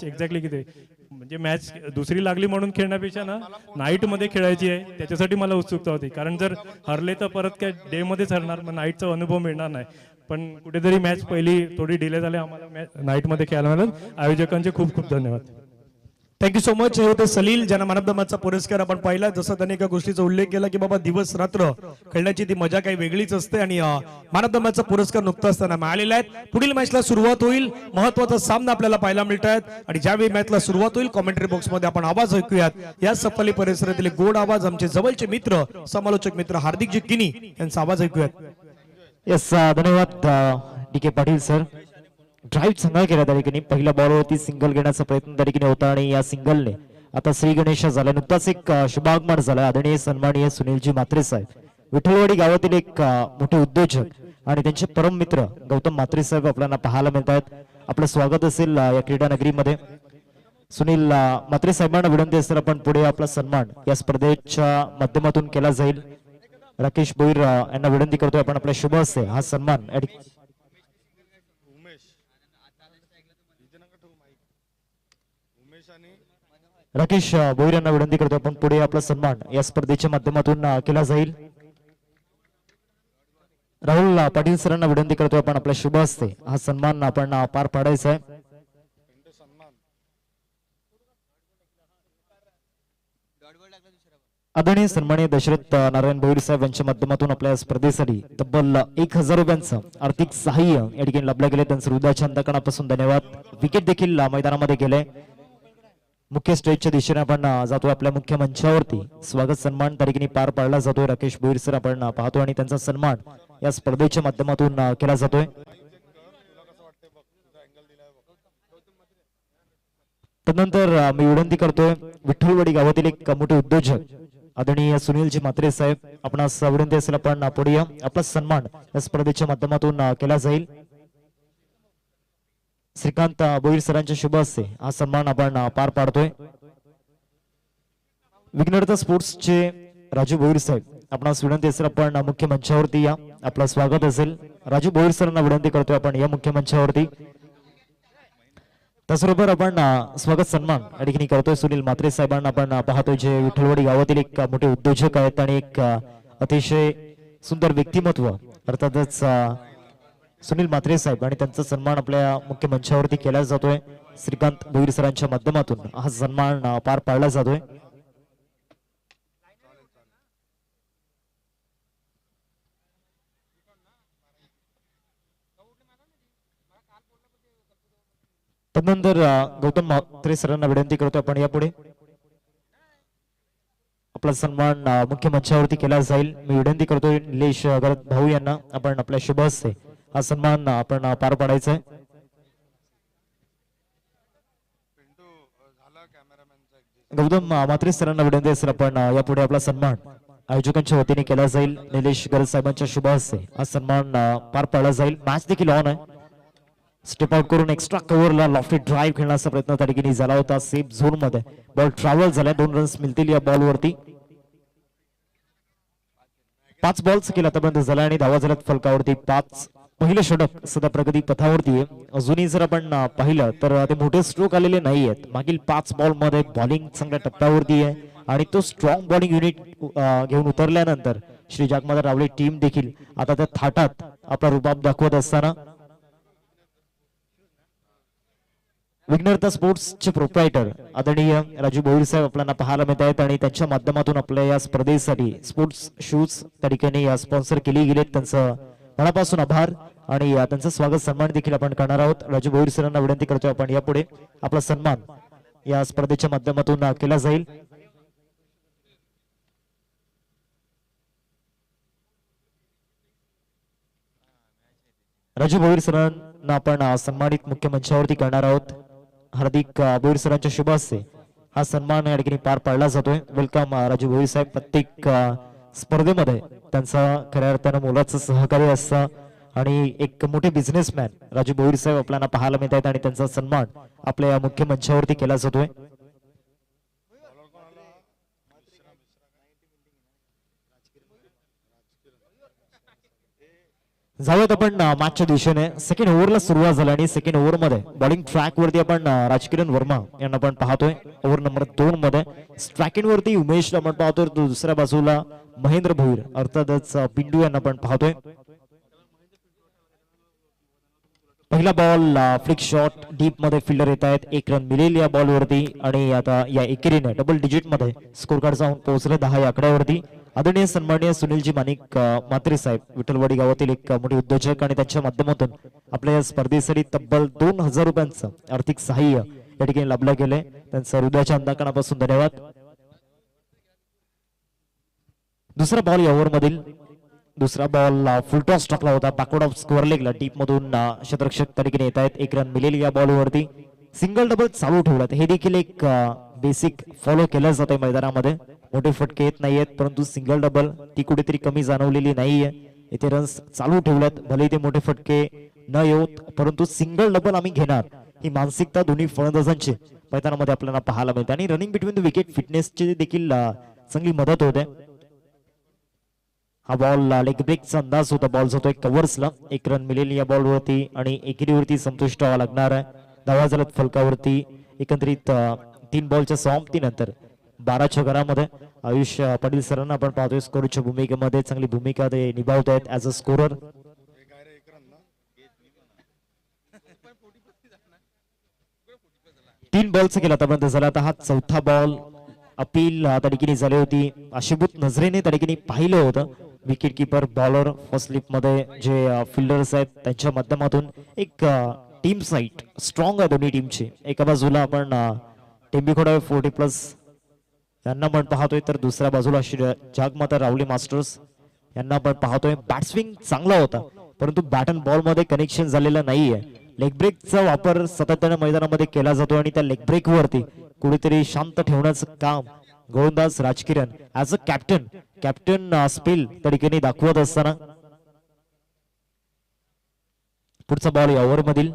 Exactly किती म्हणजे match दुसरी लागली म्हणून खेळण्यापेक्षा ना नाईट मध्ये खेळायची आहे त्याच्यासाठी मला उत्सुकता होती. कारण जर हरले तर परत काय डे मध्येच हरणार, मग नाईटचा अनुभव मिळणार नाही. पण कुठेतरी मॅच पहिली थोडी डिले झाली, आम्हाला मॅच नाईटमध्ये खेळायला मिळालं. आयोजकांचे खूप खूप धन्यवाद. Thank you so much. हे होते सलील, ज्यांना मॅन ऑफ द मॅचचा पुरस्कार आपण पाहिला. जसं त्यांनी एका गोष्टीचा उल्लेख केला की बाबा दिवस रात्र खेळण्याची ती मजा काही वेगळीच असते आणि मॅन ऑफ द मॅचचा पुरस्कार नुकताच त्यांना मिळालेला आहे. पुढील मॅचला सुरुवात होईल, महत्वाचा सामना आपल्याला पाहायला मिळत आहेत आणि ज्यावेळी मॅचला सुरुवात होईल कॉमेंट्री बॉक्समध्ये आपण आवाज ऐकूयात. या सफली परिसरातील गोड आवाज आमचे जवळचे मित्र समालोचक मित्र हार्दिकजी किनी यांचा आवाज ऐकूयात. यस, धन्यवाद डी के पाटील सर. ड्राईव्ह चांगला केला त्या ठिकाणी. पहिल्या बॉलवरती सिंगल घेण्याचा प्रयत्न त्या ठिकाणी होता आणि या सिंगलने आता श्री गणेश झाला. नुकताच एक शुभागमन झाला. आदरणीय सन्माननीय सुनीलजी म्हात्रे साहेब, विठ्ठलवाडी गावातील एक मोठे उद्योजक आणि त्यांचे परम मित्र गौतम म्हात्रे साहेब आपल्याला पाहायला मिळत आहेत. आपलं स्वागत असेल या क्रीडा नगरीमध्ये. सुनील म्हात्रे साहेबांना विनंती असेल आपण पुढे आपला सन्मान या स्पर्धेच्या माध्यमातून केला जाईल. राकेश भोईर यांना विनंती करतोय आपण आपल्या शुभ हस्ते हा सन्मान राकेश भोईर यांना विनंती करतोय आपण पुढे आपला सन्मान या स्पर्धेच्या माध्यमातून केला जाईल. राहुल पाटील सरांना विनंती करतोय आपण आपल्या शुभ हस्ते हा सन्मान आपण पार पाडायचा आहे. आदरणीय सन्माननीय दशरथ नारायण भोईर साहेब यांच्या माध्यमातून आपल्या स्पर्धेसाठी तब्बल 1000 रुपयांचं आर्थिक सहाय्य या ठिकाणी लाभले गेले. त्यांचं हृदयाच्या अंतकणापासून धन्यवाद. विकेट देखील मैदानामध्ये गेले. मुख्य स्टेजच्या दिशेने आपण जातोय आपल्या मुख्य मंचावरती. स्वागत सन्मान त्या ठिकाणी पार पाडला जातोय. राकेश भोईर सर आपण पाहतो आणि त्यांचा सन्मान या स्पर्धेच्या माध्यमातून केला जातोय. तदनंतर मी विनंती करतोय विठ्ठलवाडी गावातील एक मोठे उद्योजक आदरणीय सुनीलजी म्हात्रे साहेब, आपणास विनंती असेल आपण पुढे या. आपला सन्मान या स्पर्धेच्या माध्यमातून केला जाईल. श्रीकांत भोईर सरांच्या शुभ हस्ते हा सन्मान आपण पार पाडतोय. विघ्नहर्ता स्पोर्ट्सचे राजू भोईर साहेब, आपणास विनंती असेल आपण मुख्य मंचावरती या. आपलं स्वागत असेल. राजू भोईर सरांना विनंती करतोय आपण या मुख्य मंचावरती. त्याचबरोबर आपण स्वागत सन्मान या ठिकाणी करतोय सुनील म्हात्रे साहेबांना आपण पाहतोय, जे विठ्ठलवाडी गावातील एक मोठे उद्योजक आहेत आणि एक अतिशय सुंदर व्यक्तिमत्व अर्थातच सुनील म्हात्रे साहेब आणि त्यांचा सन्मान आपल्या मुख्य मंचावरती केला जातोय. श्रीकांत भोईर सरांच्या माध्यमातून हा सन्मान पार पाडला जातोय. तदनंतर गौतम म्हात्रे सरांना विनंती करतो आपण यापुढे आपला सन्मान मुख्य मंचावरती केला जाईल. मी विनंती करतोय निलेश भाऊ यांना आपण आपल्या शुभ हस्ते हा सन्मान आपण पार पाडायचा आहे. गौतम म्हात्रे सरांना विनंती असेल आपण यापुढे आपला सन्मान आयोजकांच्या वतीने केला जाईल. निलेश गरज साहेबांच्या शुभ हस्ते हा सन्मान पार पाडला जाईल. मॅच देखील ऑन आहे. स्टेप आउट करून एक्स्ट्रा कव्हरला लॉफ्टी ड्राईव्ह खेळण्याचा प्रयत्न त्या ठिकाणी झाला होता. सेफ झोन मध्ये बॉल ट्रॅव्हल झालाय. 2 रन्स मिळतील या बॉलवरती. 5 बॉल्स केला आतापर्यंत झाला आणि धावा झाल्यात फलकावरती 5. पहिलं षटक सध्या प्रगती पथावरती आहे. अजूनही जर आपण पाहिलं तर ते मोठे स्ट्रोक आलेले नाही आहेत. मागील 5 बॉल मध्ये बॉलिंग चांगल्या टप्प्यावरती आहे आणि तो स्ट्रॉंग बॉलिंग युनिट घेऊन उतरल्यानंतर श्री जागमाता रावळे टीम देखील आता त्या थाटात आपला रुबाब दाखवत असताना विघ्नहर्ता स्पोर्ट्सचे प्रोप्रायटर आदरणीय राजू भोईर साहेब आपल्याला पाहायला मिळत आहेत आणि त्यांच्या माध्यमातून आपल्या या स्पर्धेसाठी स्पोर्ट्स शूज त्या ठिकाणी स्पॉन्सर केले गेलेत. त्यांचं मनापासून आभार आणि त्यांचं स्वागत सन्मान देखील आपण करणार आहोत. राजू भोईर सरांना विनंती करतोय आपण यापुढे आपला सन्मान या स्पर्धेच्या माध्यमातून केला जाईल. राजू भोईर सरांना आपण सन्मानित मुख्य मंचावरती करणार आहोत. हार्दिक भोईर सरांच्या शुभ हस्ते हा सन्मान या ठिकाणी पार पाडला जातोय. वेलकम राजू भोईर साहेब. प्रत्येक स्पर्धेमध्ये त्यांचा खऱ्या अर्थानं मोलाचं सहकार्य असतं आणि एक मोठे बिझनेसमॅन राजू भोईर साहेब आपल्याला पाहायला मिळत आहेत आणि त्यांचा सन्मान आपल्या या मुख्य मंचावरती केला जातोय. जाऊयात आपण मॅचच्या दिशेने. सेकंड ओव्हरला सुरुवात झाली आणि सेकंड ओव्हर मध्ये बॉलिंग ट्रॅक वरती आपण राजकिरण वर्मा यांना आपण पाहतोय. ओव्हर नंबर 2 मध्ये स्ट्रायकिंग वरती उमेशला आपण पाहतोय. दुसऱ्या बाजूला महेंद्र भोईर अर्थातच पिंडू यांना आपण पाहतोय. पहिला बॉल फ्लिक शॉट डीप मध्ये फिल्डर येत आहेत. 1 रन मिळेल या बॉल वरती आणि आता या एकेरीने डबल डिजिट मध्ये स्कोर कार्ड जाऊन पोहोचले 10 या आकड्यावरती. आदरणीय सन्माननीय सुनीलजी माणिक म्हात्रे साहेब विठ्ठलवाडी गावातील एक मोठे उद्योजक आणि त्यांच्या माध्यमातून आपल्या या स्पर्धेसाठी तब्बल 2000 रुपयांचं आर्थिक सहाय्य या ठिकाणी लाभलं गेले. त्यांचं हृदयाच्या अंतःकरणापासून धन्यवाद. दुसरा बॉल या ओव्हर मधील दुसरा बॉल फुल टॉस टाकला होता. बॅकवर्ड ऑफ स्कोअर लेगला डीप मधून क्षेत्ररक्षक तरीकेने येत आहेत. 1 रन मिळेल या बॉल वरती. सिंगल डबल चालू ठेवलात हे देखील एक बेसिक फॉलो केलं जातं मैदानामध्ये. मोठे फटके येत नाहीयेत परंतु सिंगल डबल ती कुठेतरी कमी जाणवलेली नाहीये. इथे रन्स चालू ठेवल्यात भले ते मोठे फटके न येऊत परंतु सिंगल डबल आम्ही घेणार ही मानसिकता दोन्ही फलंदाजांची मैदानामध्ये आपल्याला पाहायला मिळते. आणि रनिंग बिटवीन द विकेट फिटनेसची देखील चांगली मदत होते. हा बॉल लेग ब्रेकचा अंदाज होता. बॉल जातोय कव्हर्सला. 1 रन मिळेल या बॉल वरती आणि एकेरीवरती संतुष्ट व्हावं लागणार आहे. धावा झाल्यात फलकावरती. एकंदरीत 3 बॉलच्या समाप्तीनंतर 12च्या घरामध्ये आयुष पाटील सरांना आपण पाहतोय स्कोरच्या भूमिकेमध्ये चांगली भूमिका ते निभावत आहेत ऍज अ स्कोरर. 3 बॉलचा केला आतापर्यंत झाला. आता हा चौथा बॉल अपील त्या ठिकाणी झाली होती. आशिभूत नजरेने त्या ठिकाणी पाहिलं होतं. Wicket keeper bowler first slip मध्ये जे फिल्डर्स आहेत त्यांच्या माध्यमातून एक टीम साईट स्ट्रॉंग आहे दोन्ही टीमची. एका बाजूला आपण टेंबीखोडा 40+ यांना आपण पाहतोय तर दुसऱ्या बाजूला जागमाता रावली मास्टर्स यांना आपण पाहतोय. बॅट्सविंग चांगला होता परंतु बॅट अँड बॉल मध्ये कनेक्शन झालेलं नाहीये. लेग ब्रेकचा वापर सातत्याने मैदानामध्ये केला जातो आणि त्या लेग ब्रेक वरती कुठेतरी शांत ठेवण्याचं काम गोलंदाज Rajkiran as a captain spill त्या ठिकाणी दाखवत असताना. पुढचा बॉल या ओव्हर मधील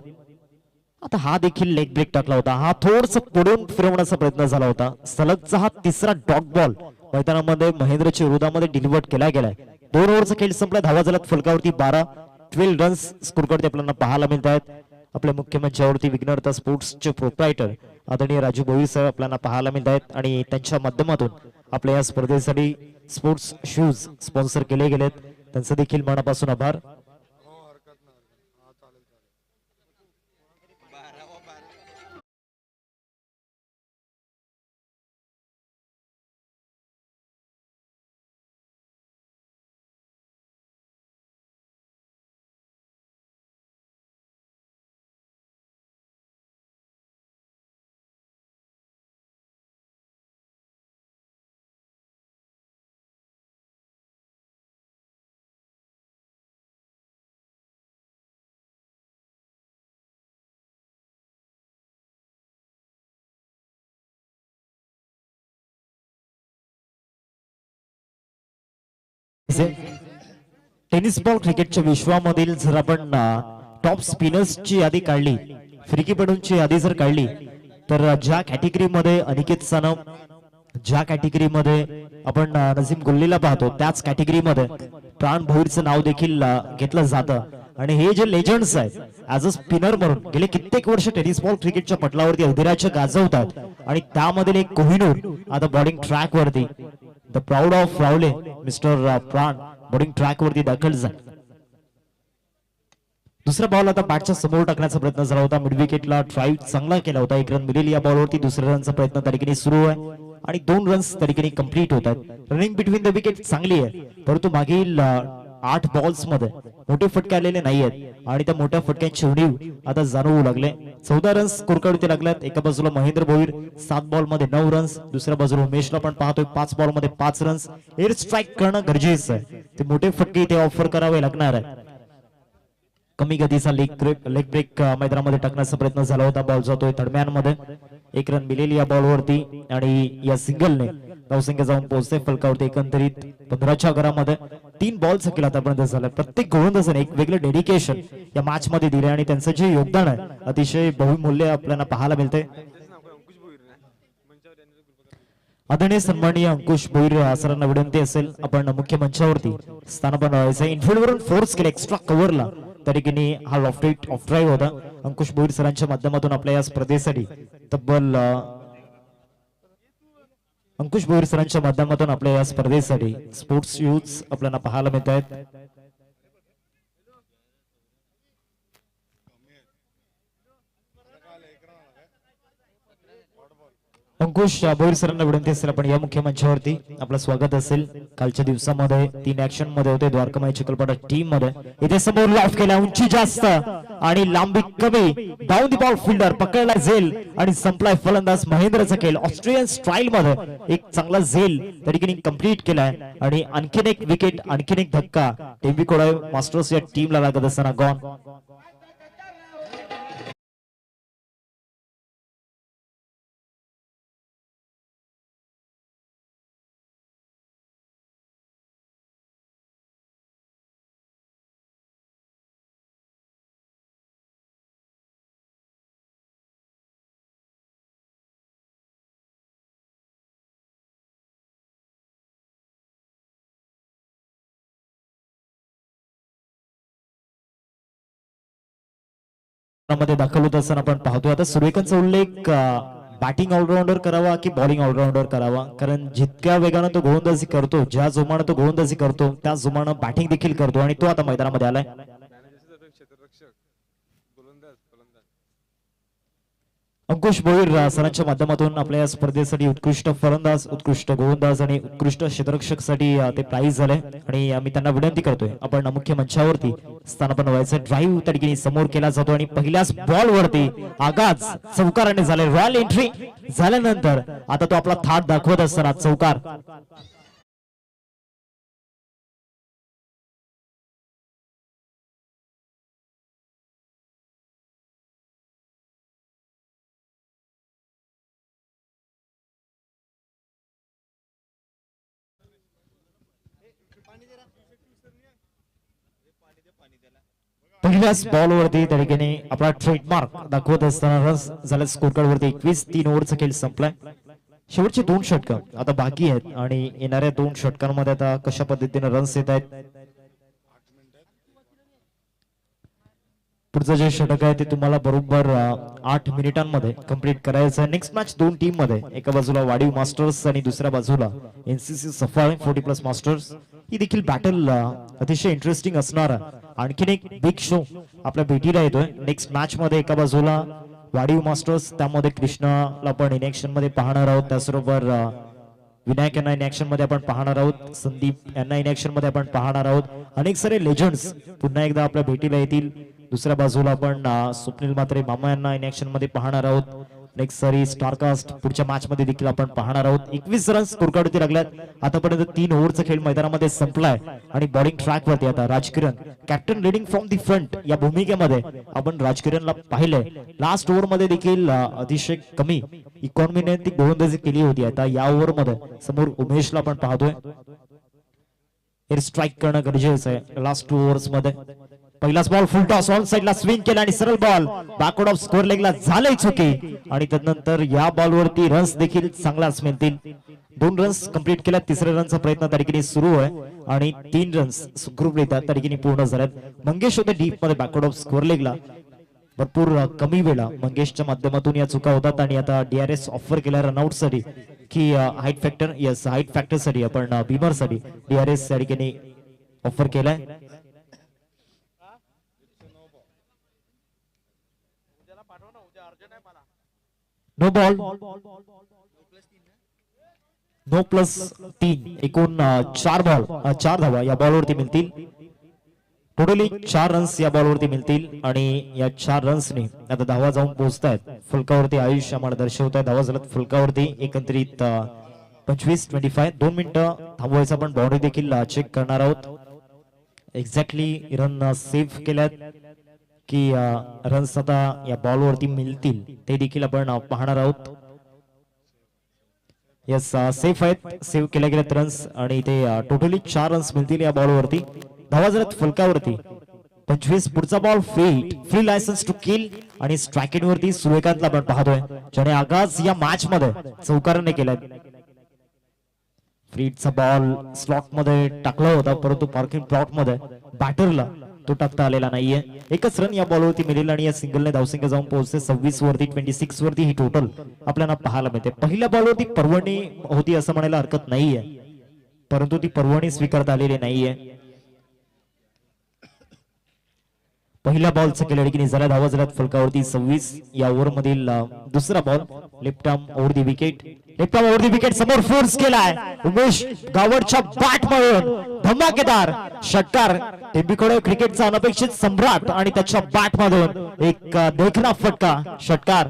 आता हा देखील लेग ब्रेक टाकला होता. हा थोडस पुढून फिरवण्याचा प्रयत्न झाला होता. सलगचा हा तिसरा डॉट बॉल मैदानामध्ये महेंद्रच्या विरोधामध्ये डिलिव्हर्ड केला गेलाय. 2 ओव्हरचा खेळ संपला. धावा झाल्यात फलकावरती 12 रन्स स्कोर करते आपल्याला पाहायला मिळत आहेत. आपल्या मुख्य मंचावरती विघ्नहर्ता स्पोर्ट्सचे प्रोप्रायटर आदरणीय राजू भोई साहेब आपल्याला पाहायला मिळत आहेत आणि त्यांच्या माध्यमातून आपल्या या स्पर्धेसाठी स्पोर्ट्स शूज स्पॉन्सर केले गेलेत. त्यांचं देखील मनापासून आभार. टेनिस बॉल क्रिकेटच्या विश्वामधील जर आपण टॉप स्पिनर्सची यादी काढली, फिरकीपटूंची यादी जर काढली तर ज्या कॅटेगरीमध्ये अनिकेत सानप, ज्या कॅटेगरीमध्ये आपण नजीम गुल्लीला पाहतो त्याच कॅटेगरीमध्ये प्राण भोईरचं नाव देखील घेतलं जातं. आणि हे जे लेजंड्स आहेत ऍज अ स्पिनर म्हणून गेले कित्येक वर्ष टेनिस बॉल क्रिकेटच्या पटलावरती अधिराज्य गाजवतात आणि त्यामधील एक कोहिनूर आता बॉलिंग ट्रॅक वरती द प्राऊड ऑफ रावले मिस्टर प्राण बॉलिंग ट्रॅक वरती दाखल झाले. दुसरा बॉल आता बॅटच्या समोर टाकण्याचा प्रयत्न झाला होता. मिड विकेटला ड्राईव्ह चांगला केला होता. 1 रन मिळेल या बॉलवरती. दुसऱ्या रनचा प्रयत्न त्या ठिकाणी सुरू आहे आणि 2 रन्स त्या ठिकाणी कंप्लीट होत आहेत. रनिंग बिटवीन द विकेट चांगली आहे परंतु मागील 8 बॉल्स मध्ये मोठे फटके आलेले नाहीयेत आणि त्या मोठ्या फटक्यांची उणीव आता जाणवू लागले. 14 रन्स स्कोर करते लागल्यात. एका बाजूला महेंद्र भोईर 7 बॉल मध्ये 9 रन्स. दुसऱ्या बाजूला उमेशला पण पाहतोय 5 बॉल मध्ये 5 रन्स. एअर स्ट्राईक करणं गरजेचं आहे. ते मोठे फटके इथे ऑफर करावे लागणार आहे. कमी गतीचा लेग ब्रेक मैदानामध्ये टाकण्याचा प्रयत्न झाला होता. बॉल जातोय तडम्यांमध्ये. 1 रन मिळेल या बॉलवरती आणि या सिंगलने धावसंख्या जाऊन पोहोचते फलकावरती. एकंदरीत 15च्या घरामध्ये 3 बॉलचा केला आतापर्यंत झाला. प्रत्येक गोलंदाजाने एक वेगळं डेडिकेशन या मॅच मध्ये दिले आणि त्यांचं जे योगदान आहे अतिशय बहुमूल्य आपल्याला पाहायला मिळते. आदरणीय सन्माननीय अंकुश भोईर सरांना विनंती असेल आपण मुख्य मंचावरती स्थानापन्न व्हायचं. इनफिल्डवरून फोर्स केले एक्स्ट्रा कव्हरला त्या ठिकाणी हा लॉफ्ट ऑफ ड्राईव्ह होता. अंकुश भोईर सरांच्या माध्यमातून आपल्या या स्पर्धेसाठी तब्बल अंकुश भोईर सरांच्या माध्यमातून आपल्या या स्पर्धेसाठी स्पोर्ट्स शूज आपल्याला पाहायला मिळत आहेत. अंकुश भोईर सरांना विनंती असेल आपण या मुख्य मंचावरती आपलं स्वागत असेल. कालच्या दिवसामध्ये 3 ऍक्शन मध्ये होते द्वारकामाई चिखलपाडा टीम मध्ये. इथे समोर लॉफ्ट केला, उंची जास्त आणि लांबी कमी, डाऊन दी बॉल फिल्डर पकडला झेल आणि संपलाय फलंदाज महेंद्रचा खेळ. ऑस्ट्रेलियन स्टाईल मध्ये एक चांगला झेल त्या ठिकाणी कंप्लीट केलाय आणि आणखीन एक विकेट, आणखीन एक धक्का टेंबी कोडाई मास्टर्स या टीमला लागत असताना गॉन. मध्ये दाखल होत असताना आपण पाहतो. आता सुरेखांचा उल्लेख बॅटिंग ऑलराऊंडर करावा की बॉलिंग ऑलराऊंडर करावा, कारण जितक्या वेगानं तो गोलंदाजी करतो, ज्या जोमानं तो गोलंदाजी करतो त्या जोमानं बॅटिंग देखील करतो आणि तो आता मैदानामध्ये आलाय. अंकुश भोईर सरांच्या माध्यमातून आपल्या या स्पर्धेसाठी उत्कृष्ट फलंदाज, उत्कृष्ट गोलंदाज आणि उत्कृष्ट क्षेत्ररक्षकसाठी ते प्राइज झाले आणि मी त्यांना विनंती करतोय आपण मुख्य मंचावरती स्थानापन्न व्हायचं. ड्राईव्ह त्या ठिकाणी समोर केला जातो आणि पहिल्याच बॉल वरती आगाज चौकाराने झाले. रॉयल एंट्री झाल्यानंतर आता तो आपला थाट दाखवत असताना चौकार. पहिल्याच बॉल वरती त्या ठिकाणी आपला ट्रेडमार्क दाखवत असताना रन्स झाले. स्कोर कार्ड वरती 21-3 ओव्हरचा खेळ संपलाय. शेवटचे 2 षटक आता बाकी आहेत आणि येणाऱ्या 2 षटकांमध्ये आता कशा पद्धतीने रन्स येत आहेत. पुढचं जे षटक आहे ते तुम्हाला बरोबर 8 मिनिटांमध्ये कंप्लीट करायचं आहे. नेक्स्ट मॅच 2 टीम मध्ये, एका बाजूला वाडीव मास्टर्स आणि दुसऱ्या बाजूला एनसीसी सफारी 40+ मास्टर्स. ही देखील बॅटल अतिशय इंटरेस्टिंग असणार. आणखीन एक बिग शो आपल्या भेटीला येतोय नेक्स्ट मॅच मध्ये. एका बाजूला वाडीव मास्टर्स, त्यामध्ये कृष्णाला आपण इन ऍक्शन मध्ये पाहणार आहोत, त्याचबरोबर विनायक यांना इन ऍक्शन मध्ये आपण पाहणार आहोत, संदीप यांना इन ऍक्शन मध्ये आपण पाहणार आहोत. अनेक सारे लेजंड्स पुन्हा एकदा आपल्या भेटीला येतील. दुसऱ्या बाजूला आपण स्वप्नील म्हात्रे मामा यांना इन ऍक्शन मध्ये पाहणार आहोत. नेक्स्ट सारी स्टारकास्ट पुढच्या मॅच मध्ये देखील आपण पाहणार आहोत. 21 रन स्कोर कार्ड लागल्यात. आतापर्यंत 3 ओव्हरचा खेळ मैदानामध्ये संपलाय आणि बॉलिंग ट्रॅक वरती आता Rajkiran captain leading from the front या भूमिकेमध्ये आपण राजकिरणला पाहिलंय. लास्ट ओव्हर मध्ये देखील अतिशय कमी इकॉनॉमीने ती गोलंदाजी केली होती. आता या ओव्हर मध्ये समोर उमेशला आपण पाहतोय. एअर स्ट्राईक करणं गरजेचं आहे लास्ट 2 ओव्हर्स मध्ये. पहिलाच बॉल फुल टॉस ऑन साइडला स्विंग केला आणि सरळ बॉल बॅकवर्ड ऑफ स्कोर लेगला झालंय चुकी आणि त्यानंतर या बॉल वरती रन्स देखील चांगलाच मिळतील. 2 रन्स कंप्लीट केल्या. 3ऱ्या रनचा प्रयत्न त्या ठिकाणी सुरू आहे आणि 3 रन्स सुखरूपरित्या त्या ठिकाणी पूर्ण झाल्यात. मंगेश होते डीप मध्ये बॅकवर्ड ऑफ स्कोर लेगला. भरपूर कमी वेळा मंगेशच्या माध्यमातून या चुका होतात आणि आता डीआरएस ऑफर केला रनआउट साठी की height factor, yes height factor साठी आपण बीमर साठी डीआरएस त्या ठिकाणी ऑफर केलाय. नो बॉल, नो +3 एकूण 4 बॉल 4 धावा या बॉलवरती मिळतील. टोटली 4 रन्स या बॉलवरती मिळतील आणि या 4 रन्सने आता धावा जाऊन पोहोचतायत फलकावरती. आयुष आम्हाला दर्शवत आहे धावा झाल्यात फलकावरती. एकंदरीत 25-25 2 मिनिटं थांबवायचा आपण बाउंड्री देखील चेक करणार आहोत. एक्झॅक्टली रन सेव्ह केल्यात की रन्स आता या बॉलवरती मिळतील ते देखील आपण पाहणार आहोत. यस सेफ आहेत, सेव्ह केल्या गेल्यात रन्स आणि ते टोटली 4 रन्स मिळतील या बॉलवरती. धावा झाल्यात फलकावरती 25. पुढचा ball free license to kill आणि स्ट्राइक वरती सूर्यकांतला आपण पाहतोय ज्याने आगाज या मॅच मध्ये चौकाराने केलाय. फ्रीडचा बॉल स्लॉट मध्ये टाकला होता, परंतु पार्किंग प्लॉट मध्ये बॅटरला तो टाकता आलेला नाहीये. एकच रन या बॉलवरती मिळेल आणि या सिंगलने धावसंख्या जाऊन पोहोचते 26 वरती. 26 वरती ही टोटल आपल्याला पाहायला मिळते. पहिल्या बॉलवरती पर्वणी होती असं म्हणायला हरकत नाहीये, परंतु ती पर्वणी स्वीकारता आलेली नाहीये. पहिल्या बॉलचा खेळाडू झाला धावा झाल्यात फलकावरती 26 या ओव्हर मधील दुसरा बॉल. लेफ्ट आर्म ओव्हर दी विकेट, लेफ्ट आर्म ओव्हर दी विकेट, समोर फोर्स केलाय उमेश गावडच्या बॅट मधून धमाकेदार षटकार. टेंबीकडे क्रिकेटचा अनपेक्षित सम्राट आणि त्याच्या बॅट मधून एक देखणा फटका षटकार.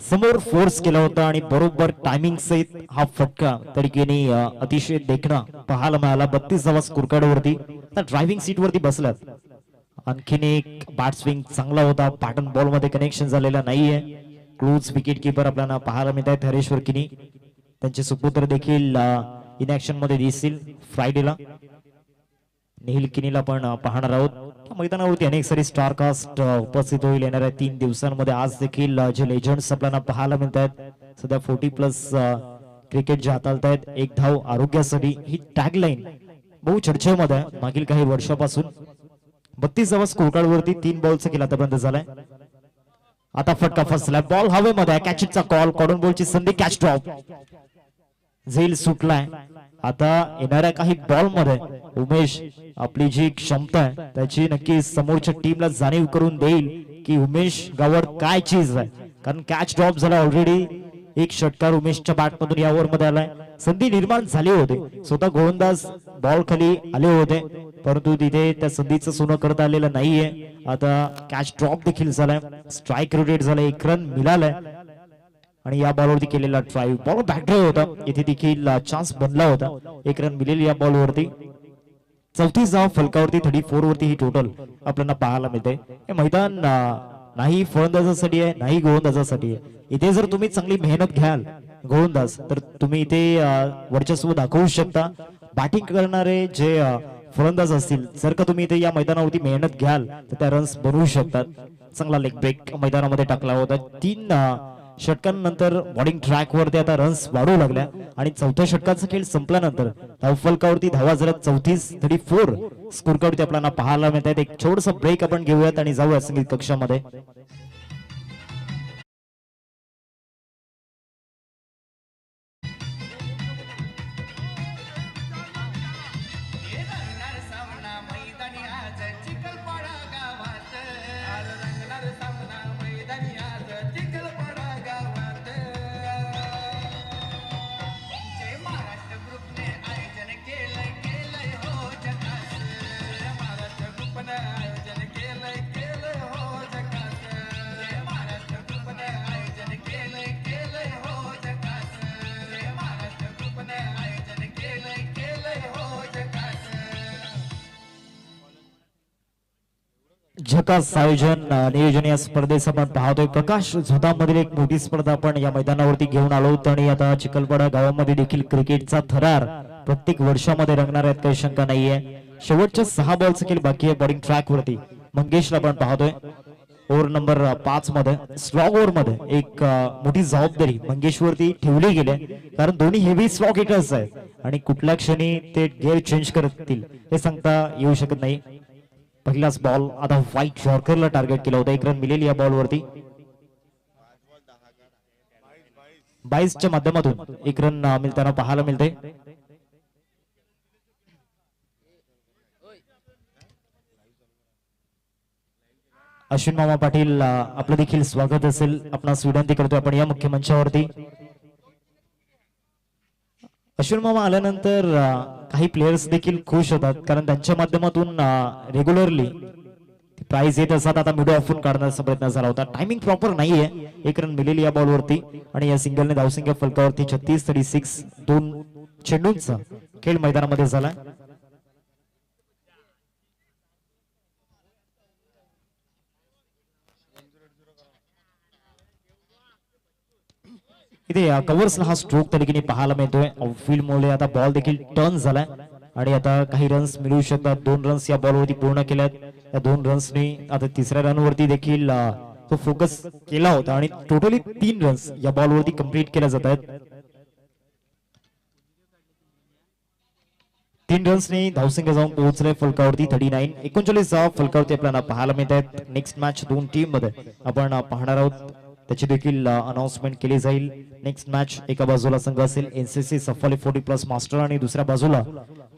समोर फोर्स केला होता आणि बरोबर टायमिंग सहित हा फटका तरीकेने अतिशय देखणा पाहायला मिळाला. 32 स्कोर कार्ड वरती ड्रायव्हिंग सीट वरती बसल्यात. आणखीन एक बॅट स्विंग चांगला होता, पॅटर्न बॉल मध्ये कनेक्शन झालेला नाहीये. क्लोज विकेट किपर आपल्याला पाहायला मिळत आहेत हरेश्वर किनी. त्यांचे सुपुत्र देखील इन ऍक्शन मध्ये दिसतील फ्रायडेला. निखिल किनीला पण पाहणार आहोत. मैदानावरती अनेक सारी स्टार कास्ट उपस्थित होईल येणाऱ्या 3 दिवसांमध्ये. आज देखील जे लेजंड्स आपल्याला पाहायला मिळत आहेत सध्या 40+ क्रिकेट जे हाताळत आहेत. एक धाव आरोग्यासाठी ही टॅगलाईन बहु चर्चेमध्ये मागील काही वर्षापासून. 32 स्कोर कार्ड वरती 3 बॉलचा खेळ आतापर्यंत झालाय. आता फटका फसलाय, बॉल हवेमध्ये, कॅचचा कॉल, कॉडन बॉलची संधी, कॅच ड्रॉप, झेल सुटलाय. आता येणाऱ्या काही बॉल मध्ये उमेश आपली जी क्षमता आहे त्याची नक्की समोरच्या टीमला जाणीव करून देईल की उमेश गावड काय चीज आहे. कारण कॅच ड्रॉप झाला ऑलरेडी. एक षटकार उमेशच्या बॅट मधून या ओव्हर मध्ये आलाय. संधी निर्माण झाली होती, स्वतः गोलंदाज बॉल खाली आले होते, परंतु तिथे त्या संधीचं सोनं करता आलेलं नाहीये. आता कॅच ड्रॉप देखील झालाय, स्ट्राईक रोटेट झालाय, 1 रन मिळालाय. आणि या बॉलवरती केलेला ड्राईव्ह बॉल बॅक ड्राईव्ह होता, इथे देखील चान्स बनला होता. 1 रन मिळेल या बॉलवरती. 34 धाव फलकावरती 34 वरती ही टोटल आपल्याला पाहायला मिळते. हे मैदान नाही फलंदाजासाठी आहे नाही गोलंदाजासाठी आहे. इथे जर तुम्ही चांगली मेहनत घ्याल गोलंदाज तर तुम्ही इथे वर्चस्व दाखवू शकता. बॅटिंग करणारे जे फलंदाज असतील जर का तुम्ही इथे या मैदानावरती मेहनत घ्याल तर त्या रन्स बनवू शकतात. चांगला लेग ब्रेक मैदानामध्ये टाकला होता. 3 षटकांनंतर बॉलिंग ट्रॅक वरती आता रन्स वाढू लागल्या आणि 4थ्या षटकाचा खेळ संपल्यानंतर धावफलकावरती धावा झाल्या 34 स्कोर कार्ड आपल्याला पाहायला मिळतात. एक छोटसा ब्रेक आपण घेऊयात आणि जाऊया संगीत कक्षामध्ये. झकास आयोजन नियोजन या स्पर्धेचं आपण पाहतोय. प्रकाश झोतामधील एक मोठी स्पर्धा आपण या मैदानावरती घेऊन आलो होतो आणि आता चिखलपाडा गावामध्ये देखील क्रिकेटचा थरार प्रत्येक वर्षामध्ये रंगणार आहेत, काही शंका नाहीये. शेवटच्या 6 बॉलचा खेळ बाकी आहे. बॉलिंग ट्रॅक वरती मंगेशला आपण पाहतोय. ओव्हर नंबर 5 मध्ये स्लॉग ओव्हर मध्ये एक मोठी जबाबदारी मंगेशवरती ठेवली गेली, कारण दोन्ही हेवी स्लॉग हिटर्स आहेत आणि कुठल्या क्षणी ते गेअर चेंज करतील हे सांगता येऊ शकत नाही. पहिलाच बॉल आता व्हाईट यॉर्करला टार्गेट केलं होतं. 1 रन मिळेल या बॉलवरती. 22च्या माध्यमातून 1 रन मिळताना पाहायला मिळते. अश्विन मामा पाटील आपलं देखील स्वागत असेल, आपणास विनंती करतोय आपण या मुख्य मंचावरती. अश्विन मामा आल्यानंतर काही प्लेयर्स देखील खुश होतात, कारण त्यांच्या माध्यमातून रेग्युलरली प्राइज येत असतात. आता मिडो ऑफून काढण्याचा प्रयत्न झाला होता, टायमिंग प्रॉपर नाहीये. 1 रन मिळेल या बॉलवरती आणि या सिंगलने धावसंख्या फलकावरती 36-36 2 चेंडूंचा खेळ मैदानामध्ये झाला. इथे कव्हर्सला हा स्ट्रोक त्या ठिकाणी पाहायला मिळतोय. आउटफील्ड मुळे आता बॉल देखील टर्न झालाय आणि आता काही रन्स मिळू शकतात. 2 रन्स या बॉलवरती पूर्ण केल्यात. या 2 रन्सनी आता तिसऱ्या रनवरती देखील तो फोकस केला होता आणि टोटली 3 रन्स या बॉलवरती कंप्लीट केल्या जात आहेत. 3 रन्सनी धावसंख्या जाऊन पोहोचले फलकावरती 39. 39 फलकावरती आपल्याला पाहायला मिळत आहेत. नेक्स्ट मॅच 2 टीम मध्ये आपण पाहणार आहोत. त्याची देखील अनाउन्समेंट केली जाईल. नेक्स्ट मॅच एका बाजूला संघ असेल एनसीसी सफाली 40+ मास्टर आणि दुसऱ्या बाजूला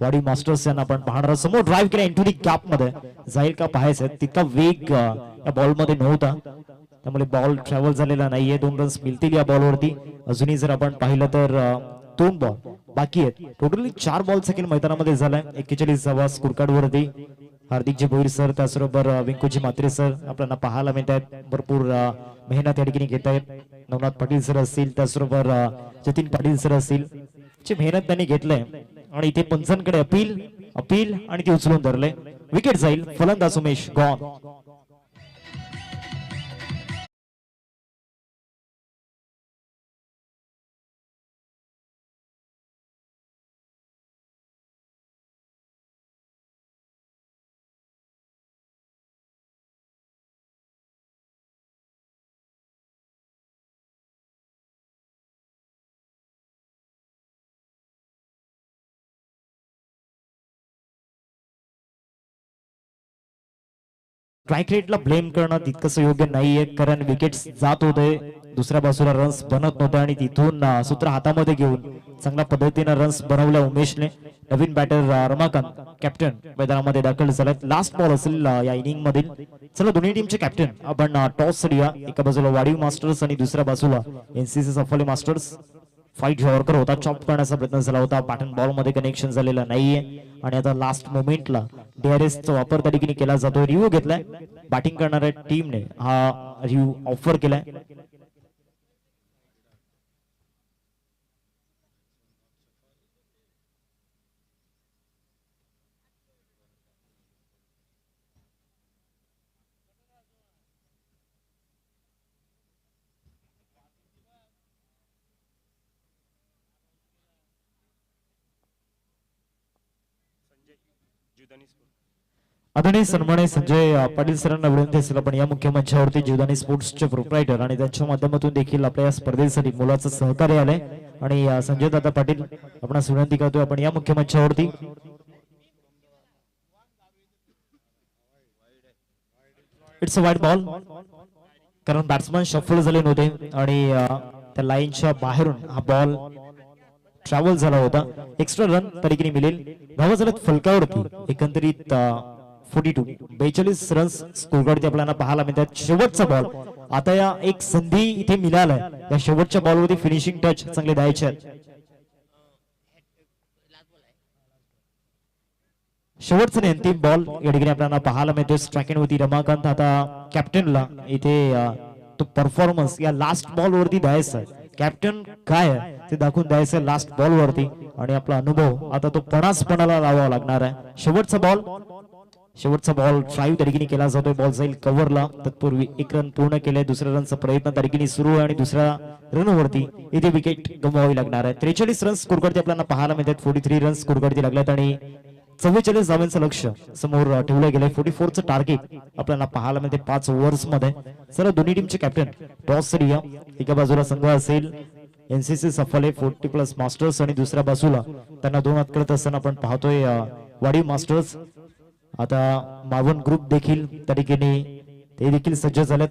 वाडी मास्टर्स यांना आपण पाहणार आहोत. समोर ड्राईव्ह केला इंटू दी गॅप मध्ये जाईल का पाहायचं. तितका वेग या बॉल मध्ये नव्हता त्यामुळे बॉल ट्रॅव्हल झालेला नाहीये. 2 रन्स मिळतील या बॉलवरती. अजूनही जर आपण पाहिलं तर 2 बॉल बाकी आहेत. टोटली 4 बॉल देखील मैदानामध्ये झालाय. 41 स्कोर कार्ड वरती हार्दिकजी भोईर सर त्याचबरोबर विंकुजी म्हात्रे सर आपल्याला पाहायला मिळत आहेत. भरपूर मेहनत या ठिकाणी घेत आहेत. नवनाथ पाटील सर असतील त्याचबरोबर जतीन पाटील सर असतील ची मेहनत त्यांनी घेतलंय आणि इथे पंचांकडे अपील आणि ते उचलून धरले. विकेट जाईल. फलंदाज उमेश गॉन. स्ट्राईक रेटला ब्लेम करणं तितकंसं योग्य नाहीये कारण विकेट्स जात होते. दुसऱ्या बाजूला रन्स बनत नव्हते आणि तिथून सूत्र हातामध्ये घेऊन चांगल्या पद्धतीने रन्स बनवल्या उमेशने. नवीन बॅटर रमाकांत कॅप्टन मैदानामध्ये दाखल झालेत. लास्ट बॉल असेल या इनिंग मधील. चला दोन्ही टीमचे कॅप्टन आपण टॉस करूया. एका बाजूला वाडीव मास्टर्स आणि दुसऱ्या बाजूला एनसीसी सफाली मास्टर्स. फाईट जॉर्कर होता. चॉप करण्याचा प्रयत्न झाला होता. पॅटर्न बॉल मध्ये कनेक्शन झालेला नाहीये आणि आता लास्ट मोमेंटला डीआरएस चा वापर त्या ठिकाणी केला जातो. रिव्ह्यू घेतलाय. बॅटिंग करणाऱ्या टीमने हा रिव्ह्यू ऑफर केलाय. आदरणीय सन्माननीय संजय पाटील सरांना विनंती असेल आपण या मुख्य मंचावरती जीवदानी स्पोर्ट्सचे प्रोप्रायटर आणि त्यांच्या माध्यमातून देखील आपल्या या स्पर्धेसाठी मुलाचं सहकार्य आलंय आणि संजय दादा पाटील आपणास विनंती करतोय आपण या मुख्य मंचावरती. इट्स अ वाईड बॉल कारण बॅट्समन शफल झाले नव्हते आणि त्या लाईनच्या बाहेरून हा बॉल ट्रॅव्हल झाला होता. एक्स्ट्रा रन तरीके मिळेल. धावा झाल्यात फलकावरती एकंदरीत 42 रन्स स्कोरवरती आपल्याला पाहायला मिळतात. शेवटचा बॉल आता या एक संधी इथे मिळालाय. या शेवटच्या बॉलवरती फिनिशिंग टच चांगले द्यायचे आहेत. शेवटचा आणि अंतिम बॉल या ठिकाणी आपल्याला पाहायला मिळतो. स्ट्रायकिंग होती रमाकांत. आता कॅप्टनला इथे तो परफॉर्मन्स या लास्ट बॉल वरती द्यायचा आहे. कॅप्टन काय आहे ते दाखवून द्यायचं लास्ट बॉल वरती आणि आपला अनुभव आता तो पणाला लावावा लागणार आहे. शेवटचा बॉल ड्राईव्ह तरीके केला जातोय. बॉल जाईल कव्हरला. तत्पूर्वी 1 रन पूर्ण केले. दुसऱ्या रनचा प्रयत्न तरीके सुरू आहे आणि दुसऱ्या रनवरती इथे विकेट गमवावी लागणार आहे. 43 रन्स स्कोरवरती आपल्याला पाहायला मिळतात. 43 रन्स स्कोरवरती लागल्यात आणि 44 धावांचं लक्ष समोर ठेवलं गेलंय. 44चं टार्गेट आपल्याला पाहायला मिळते 5 ओव्हर्स मध्ये. चला दोन्ही टीमचे कॅप्टन टॉस करूया. एका बाजूला संघ असेल एनसीसी सफाले 40+ मास्टर्स आणि दुसऱ्या बाजूला त्यांना 2 हात करत असताना आपण पाहतोय वाडी मास्टर्स. आता मावन ग्रुप देखील त्या ठिकाणी ते देखील सज्ज झालेत.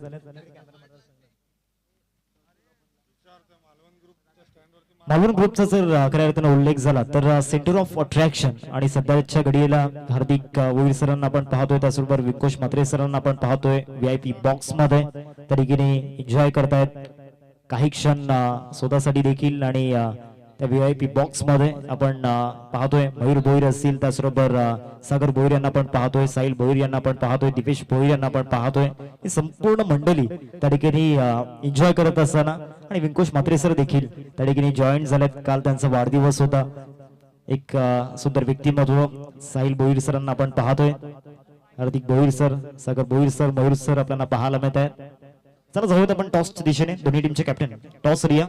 मालवण ग्रुपचा जर खऱ्या अर्थाने उल्लेख झाला तर सेंटर ऑफ अट्रॅक्शन आणि सध्याच्या घडीला हार्दिक भोईर सरांना आपण पाहतोय. त्याचबरोबर विकोश म्हात्रे सरांना आपण पाहतोय VIP बॉक्स मध्ये त्या ठिकाणी एन्जॉय करतायत काही क्षण स्वतःसाठी देखील आणि त्या VIP बॉक्स मध्ये आपण पाहतोय. मयूर भोईर असतील त्याचबरोबर सागर भोईर यांना आपण पाहतोय. साहिल भोईर यांना आपण पाहतोय. दिपेश भोईर यांना आपण पाहतोय. ही संपूर्ण मंडळी त्या ठिकाणी एन्जॉय करत असताना आणि विंकुश म्हात्रे सर देखील त्या ठिकाणी जॉईन झालेत. काल त्यांचा वाढदिवस होता. एक सुंदर व्यक्तिमत्व साहिल भोईर सरांना आपण पाहतोय. हार्दिक भोईर सर, सागर भोईर सर, मयूर सर आपल्याला पाहायला मिळत आहेत. चला जाऊयात आपण टॉसच्या दिशेने. दोन्ही टीमचे कॅप्टन टॉस रिया.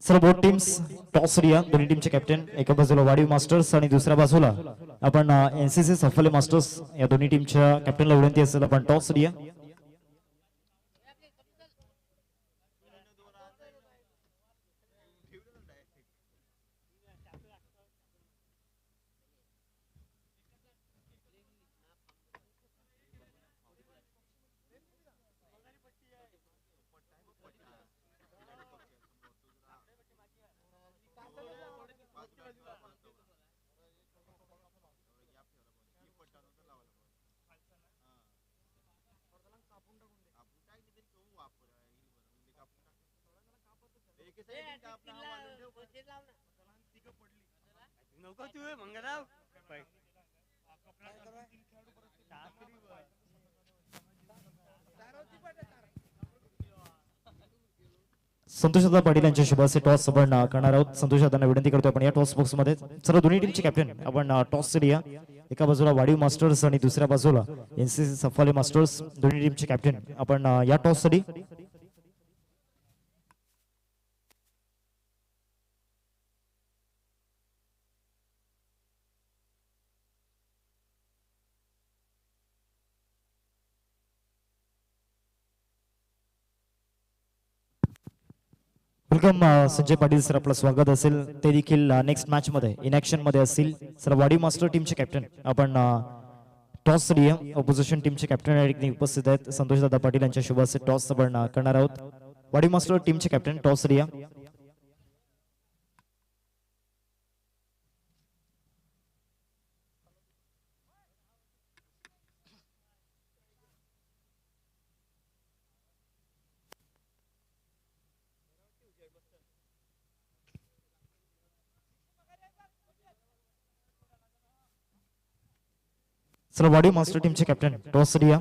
सर्व बोथ टीम्स टॉस रिया दोन्ही टीमचे कॅप्टन एका बाजूला वाडीव मास्टर्स आणि दुसऱ्या बाजूला आपण एनसीसी सफले मास्टर्स या दोन्ही टीमच्या कॅप्टनला विनंती असेल आपण टॉस रिया. संतोषदादा पाटील यांच्या शुभाचे टॉस आपण करणार आहोत. संतोषदादांना विनंती करतो आपण या टॉस बॉक्स मध्ये सर्व दोन्ही टीमचे कॅप्टन आपण टॉस रिया एका बाजूला वाडीव मास्टर्स आणि दुसऱ्या बाजूला एनसीसी सफाले मास्टर्स दोन्ही टीमचे कॅप्टन आपण या टॉस साठी. वेलकम संजय पाटील सर, आपलं स्वागत असेल. ते देखील नेक्स्ट मॅच मध्ये इन ऍक्शन मध्ये असतील. सर वाडी मास्टर टीमचे कॅप्टन आपण टॉस रिया ऑपोजिशन टीमचे कॅप्टन या ठिकाणी उपस्थित आहेत. संतोषदादा पाटील यांच्या शुभाचे टॉस आपण करणार आहोत. वाडी मास्टर टीमचे कॅप्टन टॉस रिया. चला वाडी मास्टर टीमचे कॅप्टन टॉस रिया.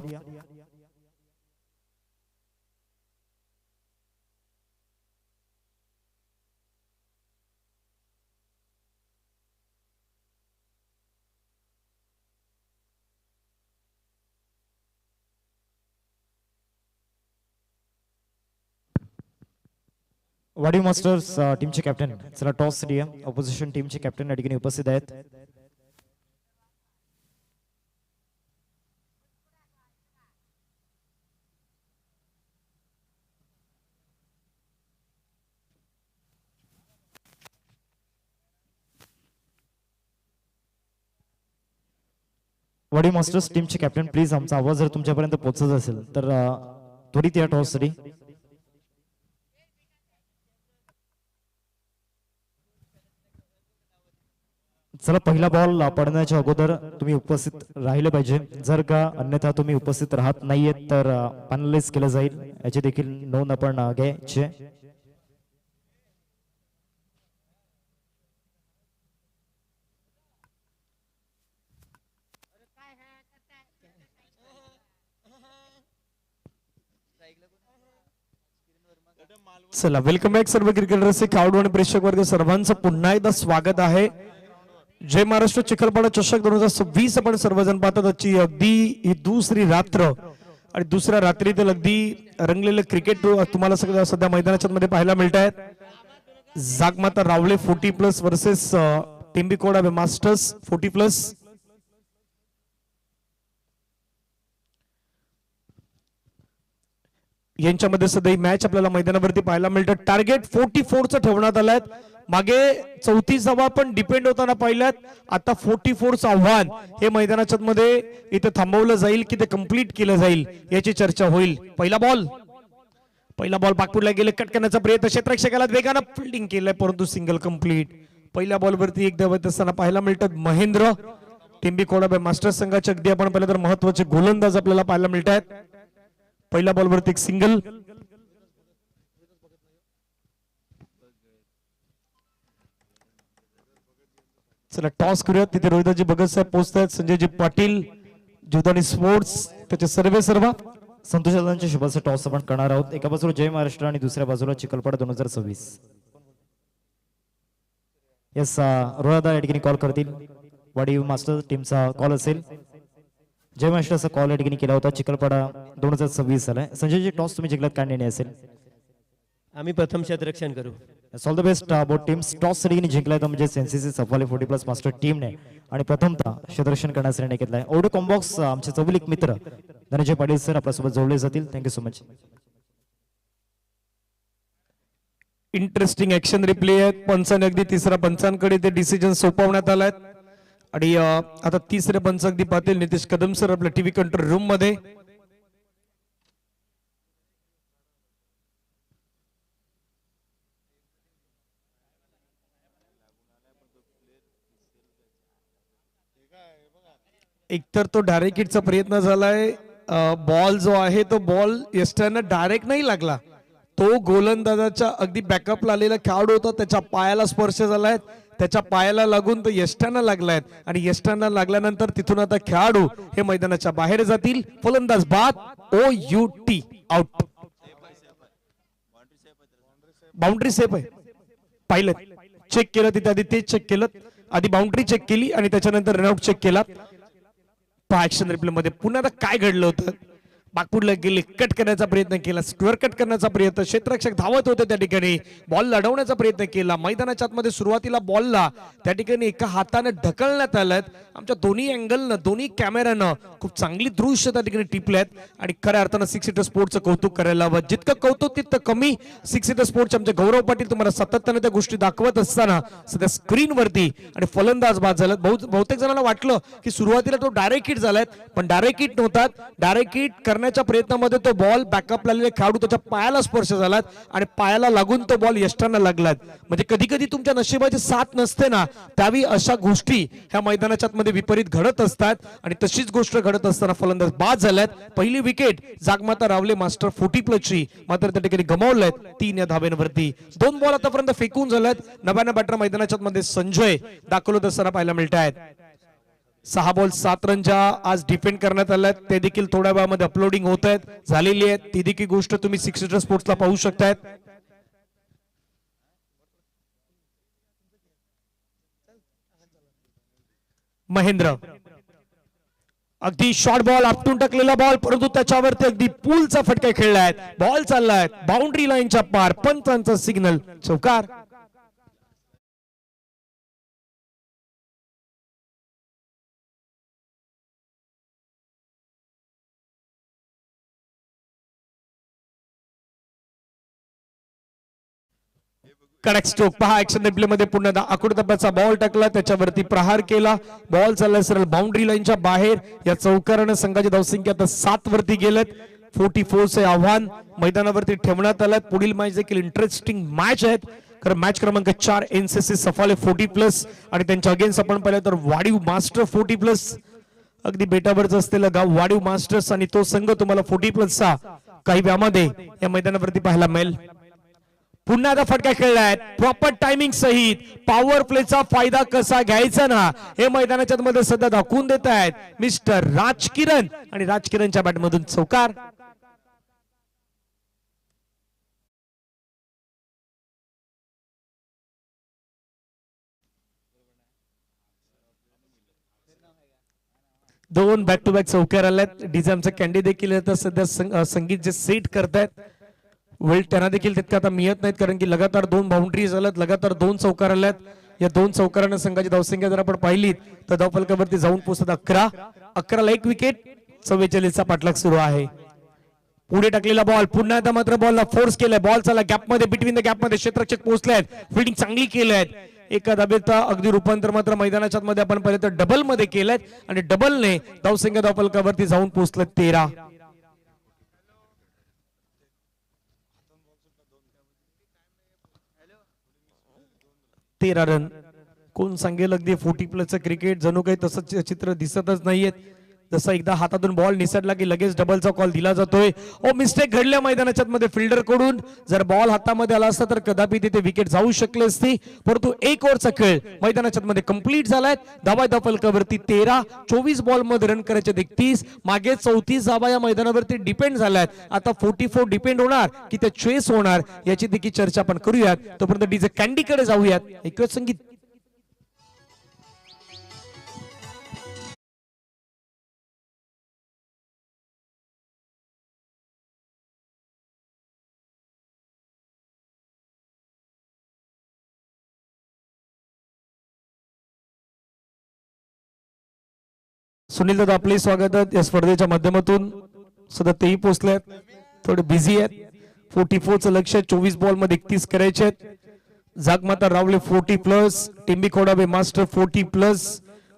वाडी मास्टर्स टीमचे कॅप्टन चला टॉस रिया ऑपोजिशन टीमचे कॅप्टन या ठिकाणी उपस्थित आहेत. वाडी मास्टर्स टीमचे कॅप्टन प्लीज आमचा आवाज जर तुमच्यापर्यंत पोहोचत असेल तर त्वरित या टॉस साठी. चला पहिला बॉल पडण्याच्या अगोदर तुम्ही उपस्थित राहिले पाहिजे. जर का अन्यथा तुम्ही उपस्थित राहत नाहीयेत तर पॅनलाइज केलं जाईल, याची देखील नोंद आपण घ्यायची. चला वेलकम बॅक सर्व क्रिकेटर्सचे खेळाडू आणि प्रेक्षक वर्ग सर्वांचं पुन्हा एकदा स्वागत आहे. जय महाराष्ट्र चिखलपाडा चषक 2026 आपण सर्वजण पाहतात. आजची अगदी ही दुसरी रात्र आणि दुसऱ्या रात्रीतील अगदी रंगलेलं क्रिकेट तुम्हाला सध्या मैदानाच्या मध्ये पाहायला मिळत आहेत. जागमाता रावळे 40+ वर्सेस टेंबिकोडा मास्टर्स 40+. यांच्यामध्ये सध्या ही मॅच आपल्याला मैदानावरती पाहायला मिळतं. टार्गेट 44चं ठेवण्यात आलाय. मागे 34 पण डिपेंड होताना पाहिल्यात. आता 44चं आव्हान हे मैदानाच्या मध्ये इथे थांबवलं जाईल की ते कंप्लीट केलं जाईल याची चर्चा होईल. पहिला बॉल पाकपूरला गेले, कट करण्याचा प्रयत्न क्षेत्ररक्षकाला वेगानं फिल्डिंग केलंय परंतु सिंगल कंप्लीट. पहिल्या बॉल वरती एक धाव असताना पाहायला मिळतात. महेंद्र टेंबिकोडा मास्टर्स संघाचे अगदी आपण पाहिलं तर महत्वाचे गोलंदाज आपल्याला पाहायला मिळत आहेत. पहिल्या बॉल वरती एक सिंगल. चला टॉस करूयात. तिथे रोहिदाजी भगत साहेब पोहोचतात. संजयजी पाटील जुदानी स्पोर्ट्स त्याचे सर्व संतोषदादांच्या शुभाचे टॉस आपण करणार आहोत. एका बाजूला जय महाराष्ट्र आणि दुसऱ्या बाजूला चिखलपाडा 2026. यस रोहिदा या ठिकाणी कॉल करतील. वाडी मास्टर टीमचा कॉल असेल. जय महाराष्ट्राचा कॉल या ठिकाणी केला होता. चिखलपाडा 2026 झालाय. संजयजी टॉस तुम्ही जिंकलात, काय निर्णय असेल? आम्ही प्रथम क्षेत्ररक्षण करू. All the best both teams. Toss सगळीने जिंकलाय तर म्हणजे एनसीसी सफाली 40+ मास्टर टीमने आणि प्रथमतः क्षेत्ररक्षण करण्याचा निर्णय घेतलाय. ऑडिओ कॉम्बॉक्स आमचे चौगुलिक मित्र धनंजय पाटील सर आपल्यासोबत जोडले जातील. Thank you so much. Interesting action replay आहेत. पंचाने अगदी तिसऱ्या पंचांकडे ते डिसिजन सोपवण्यात आलाय आणि आता तिसरे पंच अगदी पाहतील नितीश कदम सर आपल्या टीव्ही कंट्रोल रूम मध्ये. एकतर तो डायरेक्ट हिटचा प्रयत्न झालाय. बॉल जो आहे तो बॉल यष्ट्यांना डायरेक्ट नाही लागला. तो गोलंदाजाच्या अगदी बॅकअपला आलेला खेळाडू होता, त्याच्या पायाला स्पर्श झालाय. त्याच्या पायाला लागून तो यष्ट्यांना लागलाय आणि यष्ट्यांना लागल्यानंतर तिथून आता खेळाडू हे मैदानाच्या बाहेर जातील. फलंदाज बाद. OUT out. बाउंड्री सेफ आहे. पाहिलं चेक केलं तिथे आधी तेच चेक केलं. आधी बाउंड्री चेक केली आणि त्याच्यानंतर रनआउट चेक केला. ऍक्शन रिप्ले मध्ये पुन्हा आता काय घडलं होतं. बागपूरला गेले, कट करण्याचा प्रयत्न केला, स्क्वेअर कट करण्याचा प्रयत्न, क्षेत्ररक्षक धावत होते त्या ठिकाणी, बॉल लढवण्याचा प्रयत्न केला. मैदानाच्या आतमध्ये सुरुवातीला बॉलला त्या ठिकाणी एका हाताने ढकलण्यात आलं. आमच्या दोन्ही अँगलनं दोन्ही कॅमेऱ्यानं खूप चांगली दृश्य त्या ठिकाणी टिपल्यात आणि खऱ्या अर्थानं सिक्स सीटर स्पोर्टचं कौतुक करायला हवं. जितकं कौतुक तितकं कमी. सिक्स सीटर स्पोर्टचे आमचे गौरव पाटील तुम्हाला सातत्याने त्या गोष्टी दाखवत असताना सध्या स्क्रीनवरती आणि फलंदाज बाद झाला. बहुतेक जणांना वाटलं की सुरुवातीला तो डायरेक्ट हिट झालाय, पण डायरेक्ट हिट नव्हता. डायरेक्ट हिट करण्याच्या प्रयत्नामध्ये तो बॉल बॅकअप लागलेले खेळाडू त्याच्या पायाला स्पर्श झाला आणि पायाला लागून तो बॉल यष्टांना लागला. म्हणजे कधी कधी तुमच्या नशिबाची साथ नसते ना, त्यावेळी अशा गोष्टी ह्या मैदानाच्या आतमध्ये विपरीत घडत असतात आणि तशीच गोष्ट घडत असताना फलंदाज बाद झाल्यात. पहिली विकेट जागमाता रावले मास्टर 40+ मात्र त्या ठिकाणी गमावल्यात 3 या धाब्यांवरती. 2 बॉल आतापर्यंत फेकून झाल्यात. नव्यानं बॅटर मैदानाच्या आतमध्ये संजय दाखवलं असताना पाहायला मिळत आहेत. 6 बॉल 7 रनच्या आज डिफेंड करण्यात आल्यात. ते देखील थोड्या वेळामध्ये अपलोडिंग होत आहेत, झालेली आहेत. ती देखील गोष्ट तुम्ही सिक्स सीटर स्पोर्ट्सला पाहू शकताय. महेंद्र अगदी शॉर्ट बॉल आपटून टाकलेला बॉल, परंतु त्याच्यावरती अगदी पूलचा फटका खेळलाय. बॉल चाललाय बाउंड्री लाईनच्या पार. पंचांचा सिग्नल चौकार. कडक स्ट्रोक पहा. ऍक्शन रिप्ले मध्ये पुन्हा आकुड टप्प्याचा बॉल टाकला, त्याच्यावरती प्रहार केला. बॉल चालला सरळ बाउंड्री लाईनच्या बाहेर. या चौकारानं संघाची धावसंख्या आता 7 वरती गेलेत. 44 चे आव्हान मैदानावरती ठेवण्यात आलं. पुढील मॅच देखील इंटरेस्टिंग मॅच आहेत. कारण मॅच क्रमांक 4 एनसीसी सफाले 40+ आणि त्यांच्या अगेन्स्ट आपण पाहिलं तर वाडीव मास्टर 40+. अगदी बेटावरच असलेलं गाव वाडीव मास्टर्स आणि तो संघ तुम्हाला 40+चा काही वेळामध्ये या मैदानावरती पाहायला मिळेल. पुन्हा आता फटका खेळलाय प्रॉपर टायमिंग सहित. पॉवर प्लेचा फायदा कसा घ्यायचा ना हे मैदानाच्या मध्ये सध्या दाखवून देत आहेत मिस्टर राजकिरण आणि राजकिरणच्या बॅटमधून चौकार. दोन बॅक टू बॅक चौकार आल्यात. डिझामचा कॅन्डी देखील सध्या संगीत जे सेट करतायत वेळ त्यांना देखील तितका आता मिळत नाहीत, कारण की लगातार 2 बाउंड्रीज झाल्यात, लगातार 2 चौकार आल्यात. या 2 चौकारांना संघाची धावसंख्या जर आपण पाहिली तर धावफलकावरती जाऊन पोहोचत 11ला 1 विकेट. 44चा पाठलाग सुरू आहे. पुढे टाकलेला बॉल पुन्हा एकदा मात्र बॉलला फोर्स केलाय. बॉल चालला गॅप मध्ये, बिटवीन द गॅप मध्ये क्षेत्ररक्षक पोहोचलेत. फिल्डिंग चांगली केली. एका धाब्याचा अगदी रूपांतर मात्र मैदानाच्या मध्ये आपण पाहिलं तर डबल मध्ये केलंय आणि डबलने धावसंख्या धावफलकावरती जाऊन पोहोचलं 13. 13 रन. कोण सांगेल अगदी 40+ क्रिकेट जणू काही तसंच चित्र दिसतच नाहीये. जसा एकदा हातातून बॉल निसटला की लगेच डबलचा कॉल दिला जातोय. मिस्टेक घडल्या मैदानाच्या मध्ये फिल्डर कडून. जर बॉल हातामध्ये आला असता तर कदापि तिथे विकेट जाऊ शकली असती, परंतु 1 ओव्हरचा खेळ मैदानाच्या मध्ये कंप्लीट झालाय. धावा धावफलकावरती 13. 24 बॉल मध्ये रन करायचे 31. मागे 34 धावा या मैदानावरती डिपेंड झाल्यात. आता 44 डिपेंड होणार की ते चेस होणार याची देखील चर्चा आपण करूयात. तोपर्यंत डीजे कॅन्डीकडे जाऊयात. ऐकूयात संगीत. सुनील दादा आपले स्वागत आहे या स्पर्धेच्या माध्यमातून. सध्या तेही पोहोचलेत, थोडे बिझी आहेत. 44चं लक्ष, 24 बॉल मध्ये 31 करायचे आहेत. जागमाता रावले 40+, टिंबी खोडाबे मास्टर 40+.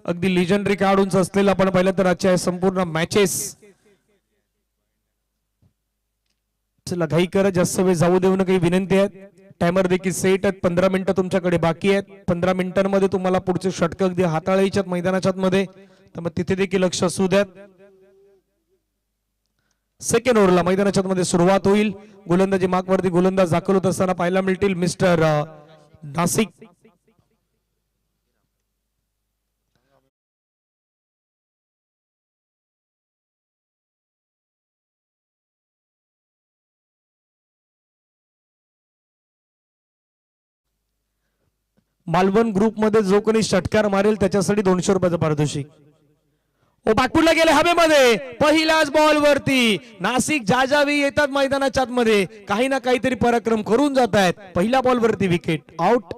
अगदी लिजंडरी खेळाडूंचा असलेला आपण पाहिलं तर आजच्या संपूर्ण मॅचेस. चला घाई करा, जास्त वेळ जाऊ देऊ नका ही विनंती आहे. टायमर देखील सेट आहेत. 15 मिनिटं तुमच्याकडे बाकी आहेत. 15 मिनिटांमध्ये तुम्हाला पुढचे षटक अगदी हाताळायच्यात मैदानाच्या मध्ये, तर मग तिथे देखील लक्ष असू द्यात. सेकंड ओव्हरला मैदानाच्या मध्ये सुरुवात होईल. गोलंदाजी मार्कवरती गोलंदाज दाखल होत असताना पाहायला मिळतील मिस्टर नासिक. मालवण ग्रुप मध्ये जो कोणी षटकार मारेल त्याच्यासाठी 200 रुपयाचं पारितोषिक. ओ बाकपूरला गेले हवेमध्ये, पहिल्याच बॉल वरती नाशिक जाजावी येतात मैदानाच्या आतमध्ये, काही ना काहीतरी पराक्रम करून जात आहेत. पहिल्या बॉल वरती विकेट आउट.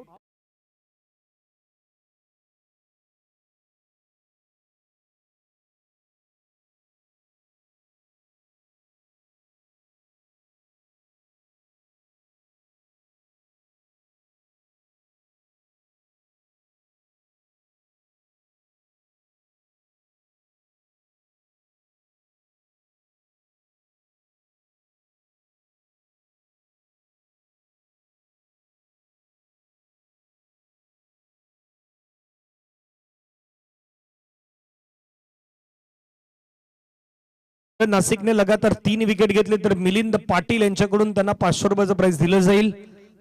नाशिकने लगातार 3 विकेट घेतले तर मिलिंद पाटील यांच्याकडून त्यांना 500 रुपयाचं प्राइस दिलं जाईल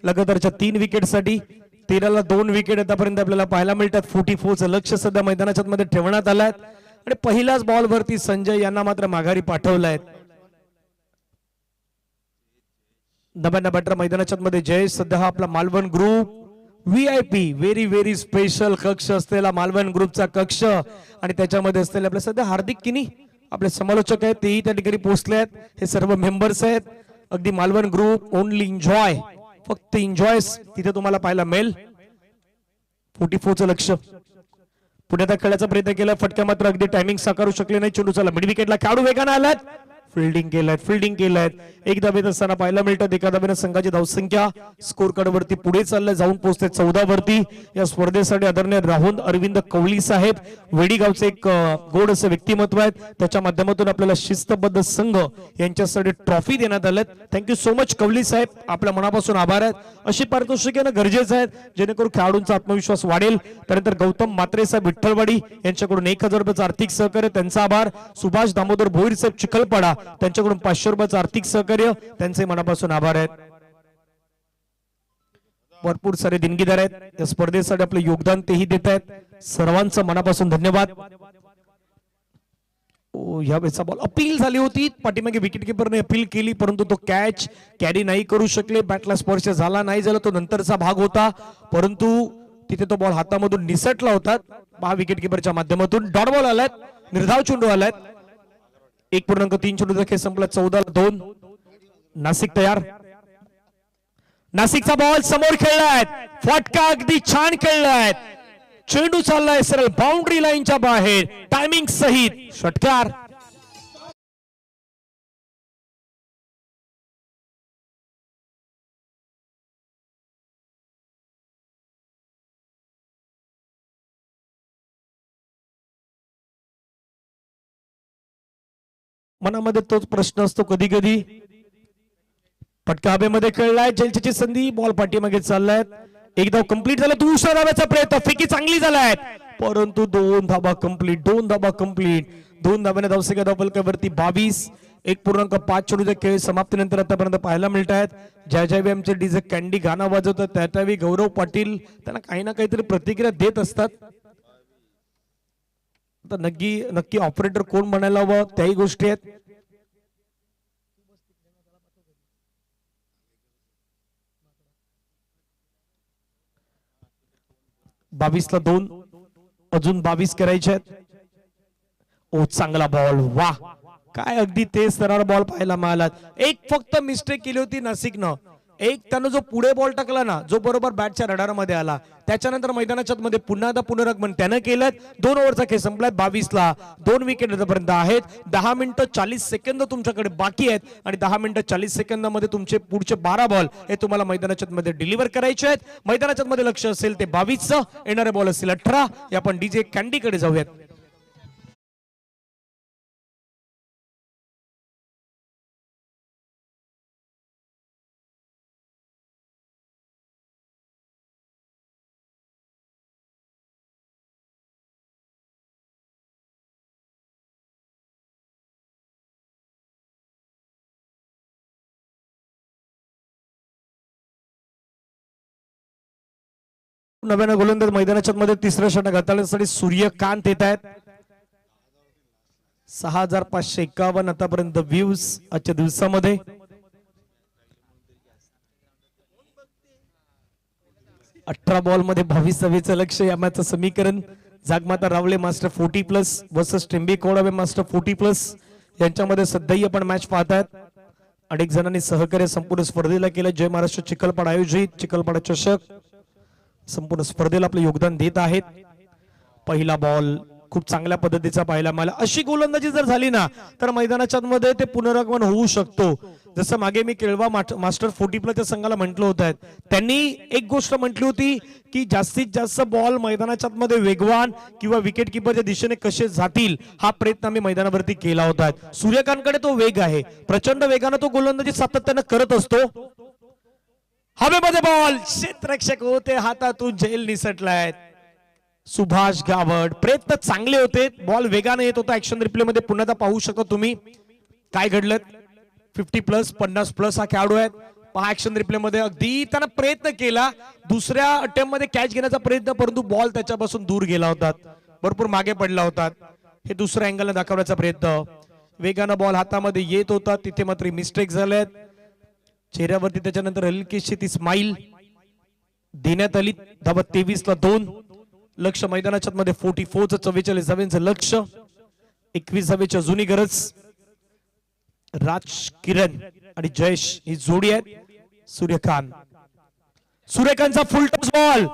लगातारच्या 3 विकेटसाठी. 13ला 2 विकेट आतापर्यंत आपल्याला पाहायला मिळतात. 44चं लक्ष सध्या मैदानाच्या मध्ये ठेवण्यात आलं आहे आणि पहिल्याच बॉल वरती संजय यांना मात्र माघारी पाठवलंय. नव्या बॅटर मैदानाच्या मध्ये जयेश. सध्या हा आपला Malvan group VIP very very special कक्ष असलेला मालवण ग्रुपचा कक्ष आणि त्याच्यामध्ये असलेले आपले सध्या हार्दिक किनी आपले समालोचक आहेत, तेही त्या ठिकाणी पोहोचले आहेत. हे सर्व मेंबर्स आहेत. अगदी मालवण ग्रुप ओनली एन्जॉय, फक्त एन्जॉय तिथे तुम्हाला पाहायला मिळेल. 44चं लक्ष पुढे त्या खेळाचा प्रयत्न केला, फटका मात्र अगदी टायमिंग साकारू शकले नाही. चेंडू चला मिड विकेटला खेळाडू वेगाने आलात, फिल्डिंग केलाय. एक धावेत असताना पाहायला मिळतात. एका धावेने संघाची धावसंख्या स्कोर कार्ड वरती पुढे चाललंय, जाऊन पोहोचते 14 वरती. या स्पर्धेसाठी आदरणीय राहुल अरविंद कवली साहेब वेडीगावचे एक गोड असं व्यक्तिमत्व आहेत. त्याच्या माध्यमातून आपल्याला शिस्तबद्ध संघ यांच्यासाठी ट्रॉफी देण्यात आल्यात. थँक्यू सो मच कवली साहेब, आपल्या मनापासून आभार आहेत. अशी पारितोषिके ना गरजेचं आहेत जेणेकरून खेळाडूंचा आत्मविश्वास वाढेल. त्यानंतर गौतम मात्रे साहेब विठ्ठलवाडी यांच्याकडून 1000 रुपयाचं आर्थिक सहकार्य, त्यांचा आभार. सुभाष दामोदर भोईर साहेब चिखलपाडा त्यांच्याकडून 500 रुपयाचं आर्थिक सहकार्य, त्यांचे मनापासून आभार आहेत. भरपूर सारे देणगीदार आहेत या स्पर्धेसाठी आपलं योगदान तेही देत आहेत. सर्वांचं मनापासून धन्यवाद. या वेळेचा बॉल अपील झाली होती, पाठीमागे विकेट किपरने अपील केली परंतु तो कॅच कॅरी नाही करू शकले. बॅटला स्पर्श झाला नाही, झाला तो नंतरचा भाग होता परंतु तिथे तो बॉल हातामधून निसटला होता. हा विकेट किपरच्या माध्यमातून डॉट बॉल आलाय, निर्धाव चेंडू आलाय. 1.3 चेंडूचा खेळ संपला. 14-2 नाशिक तयार. नाशिकचा बॉल समोर खेळलाय, फटका अगदी छान खेळलाय. चेंडू चाललाय सरळ बाउंड्री लाईनच्या बाहेर, टायमिंग सहित षटकार. मनामध्ये तोच प्रश्न असतो कधी कधी. फटका हवेमध्ये खेळलाय, जलचेची संधी, बॉल पाठीमागे चाललाय. एक धाव कंप्लीट झाला, दुसऱ्या धाव्याचा प्रयत्न, फेकी चांगली झालाय परंतु 2 धावा कंप्लीट. 2 धाव्याने धावसंख्या धावफलकावरती 22. 1.5 चेंडूचा खेळ समाप्तीनंतर आतापर्यंत पाहायला मिळत आहेत. ज्या ज्यावेळी आमचे डीजे कॅन्डी गाणं वाजवतात त्या त्यावेळी गौरव पाटील त्यांना काही ना काहीतरी प्रतिक्रिया देत असतात. आता नक्की ऑपरेटर कोण म्हणायला हवं त्याही गोष्टी आहेत. बावीसला 2, अजून 22 करायचे आहेत. ओ चांगला बॉल, वा काय अगदी तेज सरळ बॉल पाहायला मिळाला. एक फक्त मिस्टेक केली होती नाशिकनं, एक त्यानं जो पुढे बॉल टाकला ना, जो बरोबर बॅटच्या रडारमध्ये आला, त्याच्यानंतर मैदानाच्या मध्ये पुन्हा एकदा पुनरागमन त्यानं केलं. 2 ओव्हरचा खेळ संपलाय. 22ला 2 विकेट आतापर्यंत आहेत. 10 मिनिटं 40 सेकंद तुमच्याकडे बाकी आहेत आणि 10 मिनिटं 40 सेकंदामध्ये तुमचे पुढचे 12 बॉल हे तुम्हाला मैदानाच्या मध्ये डिलिव्हर करायचे आहेत. मैदानाच्या मध्ये लक्ष असेल ते 22चं, येणारे बॉल असतील 18. आपण डीजे कॅन्डीकडे जाऊयात. नव्यानं गोलंदाज मैदानाच्या मध्ये तिसऱ्या षटक हाताळण्यासाठी सूर्यकांत येत आहेत. 6551 आतापर्यंत व्ह्यूज आजच्या दिवसामध्ये. अठरा बॉल मध्ये 22 धावेचं लक्ष. या मॅचचं समीकरण जागमाता रावळे मास्टर 40+ वर्सेस टेंबे कोडावे मास्टर 40+ यांच्यामध्ये सध्याही आपण मॅच पाहतायत. अनेक जणांनी सहकार्य संपूर्ण स्पर्धेला केलं. जय महाराष्ट्र चिखलपाडा आयोजित चिखलपाडा चषक संपूर्ण स्पर्धेला आपलं योगदान देत आहेत. पहिला बॉल खूप चांगल्या पद्धतीचा पाहायला मिळाला. अशी गोलंदाजी जर झाली ना तर मैदानाच्या मध्ये ते पुनरागमन होऊ शकतो. जसं मागे मी केळवा मास्टर 40+ संघाला म्हटलं होतं, त्यांनी एक गोष्ट म्हटली होती की जास्तीत जास्त बॉल मैदानाच्या मध्ये वेगवान किंवा विकेट किपरच्या दिशेने कसे जातील हा प्रयत्न आम्ही मैदानावरती केला होता. सूर्यकांतकडे तो वेग आहे, प्रचंड वेगाने तो गोलंदाजी सातत्याने करत असतो. हवेमध्ये बॉल, क्षेत्ररक्षक होते, हातातून झेल निसटलाय. सुभाष गावड, प्रयत्न चांगले होते, बॉल वेगाने येत होता. ऍक्शन रिप्ले मध्ये पुन्हा पाहू शकता तुम्ही काय घडलं. 50+, 50+ हा खेळाडू आहे. पहा ऍक्शन रिप्ले मध्ये अगदी त्यानं प्रयत्न केला दुसऱ्या अटेम्प्ट मध्ये कॅच घेण्याचा प्रयत्न, परंतु बॉल त्याच्यापासून दूर गेला होता, भरपूर मागे पडला होता. हे दुसऱ्या अँगलने दाखवण्याचा प्रयत्न. वेगानं बॉल हातामध्ये येत होता, तिथे मात्र मिस्टेक झाल्यात. चेहऱ्यावरती त्याच्यानंतर हलकीशी ती स्माइल देण्यात आली. धावा 23ला 2. लक्ष मैदानाच्या मध्ये 44चं 44 धावेचं लक्ष. 21 धावेची जुनी गरज. राज किरण आणि जयेश ही जोडी आहे. सूर्यकांतचा फुल टॉस बॉल,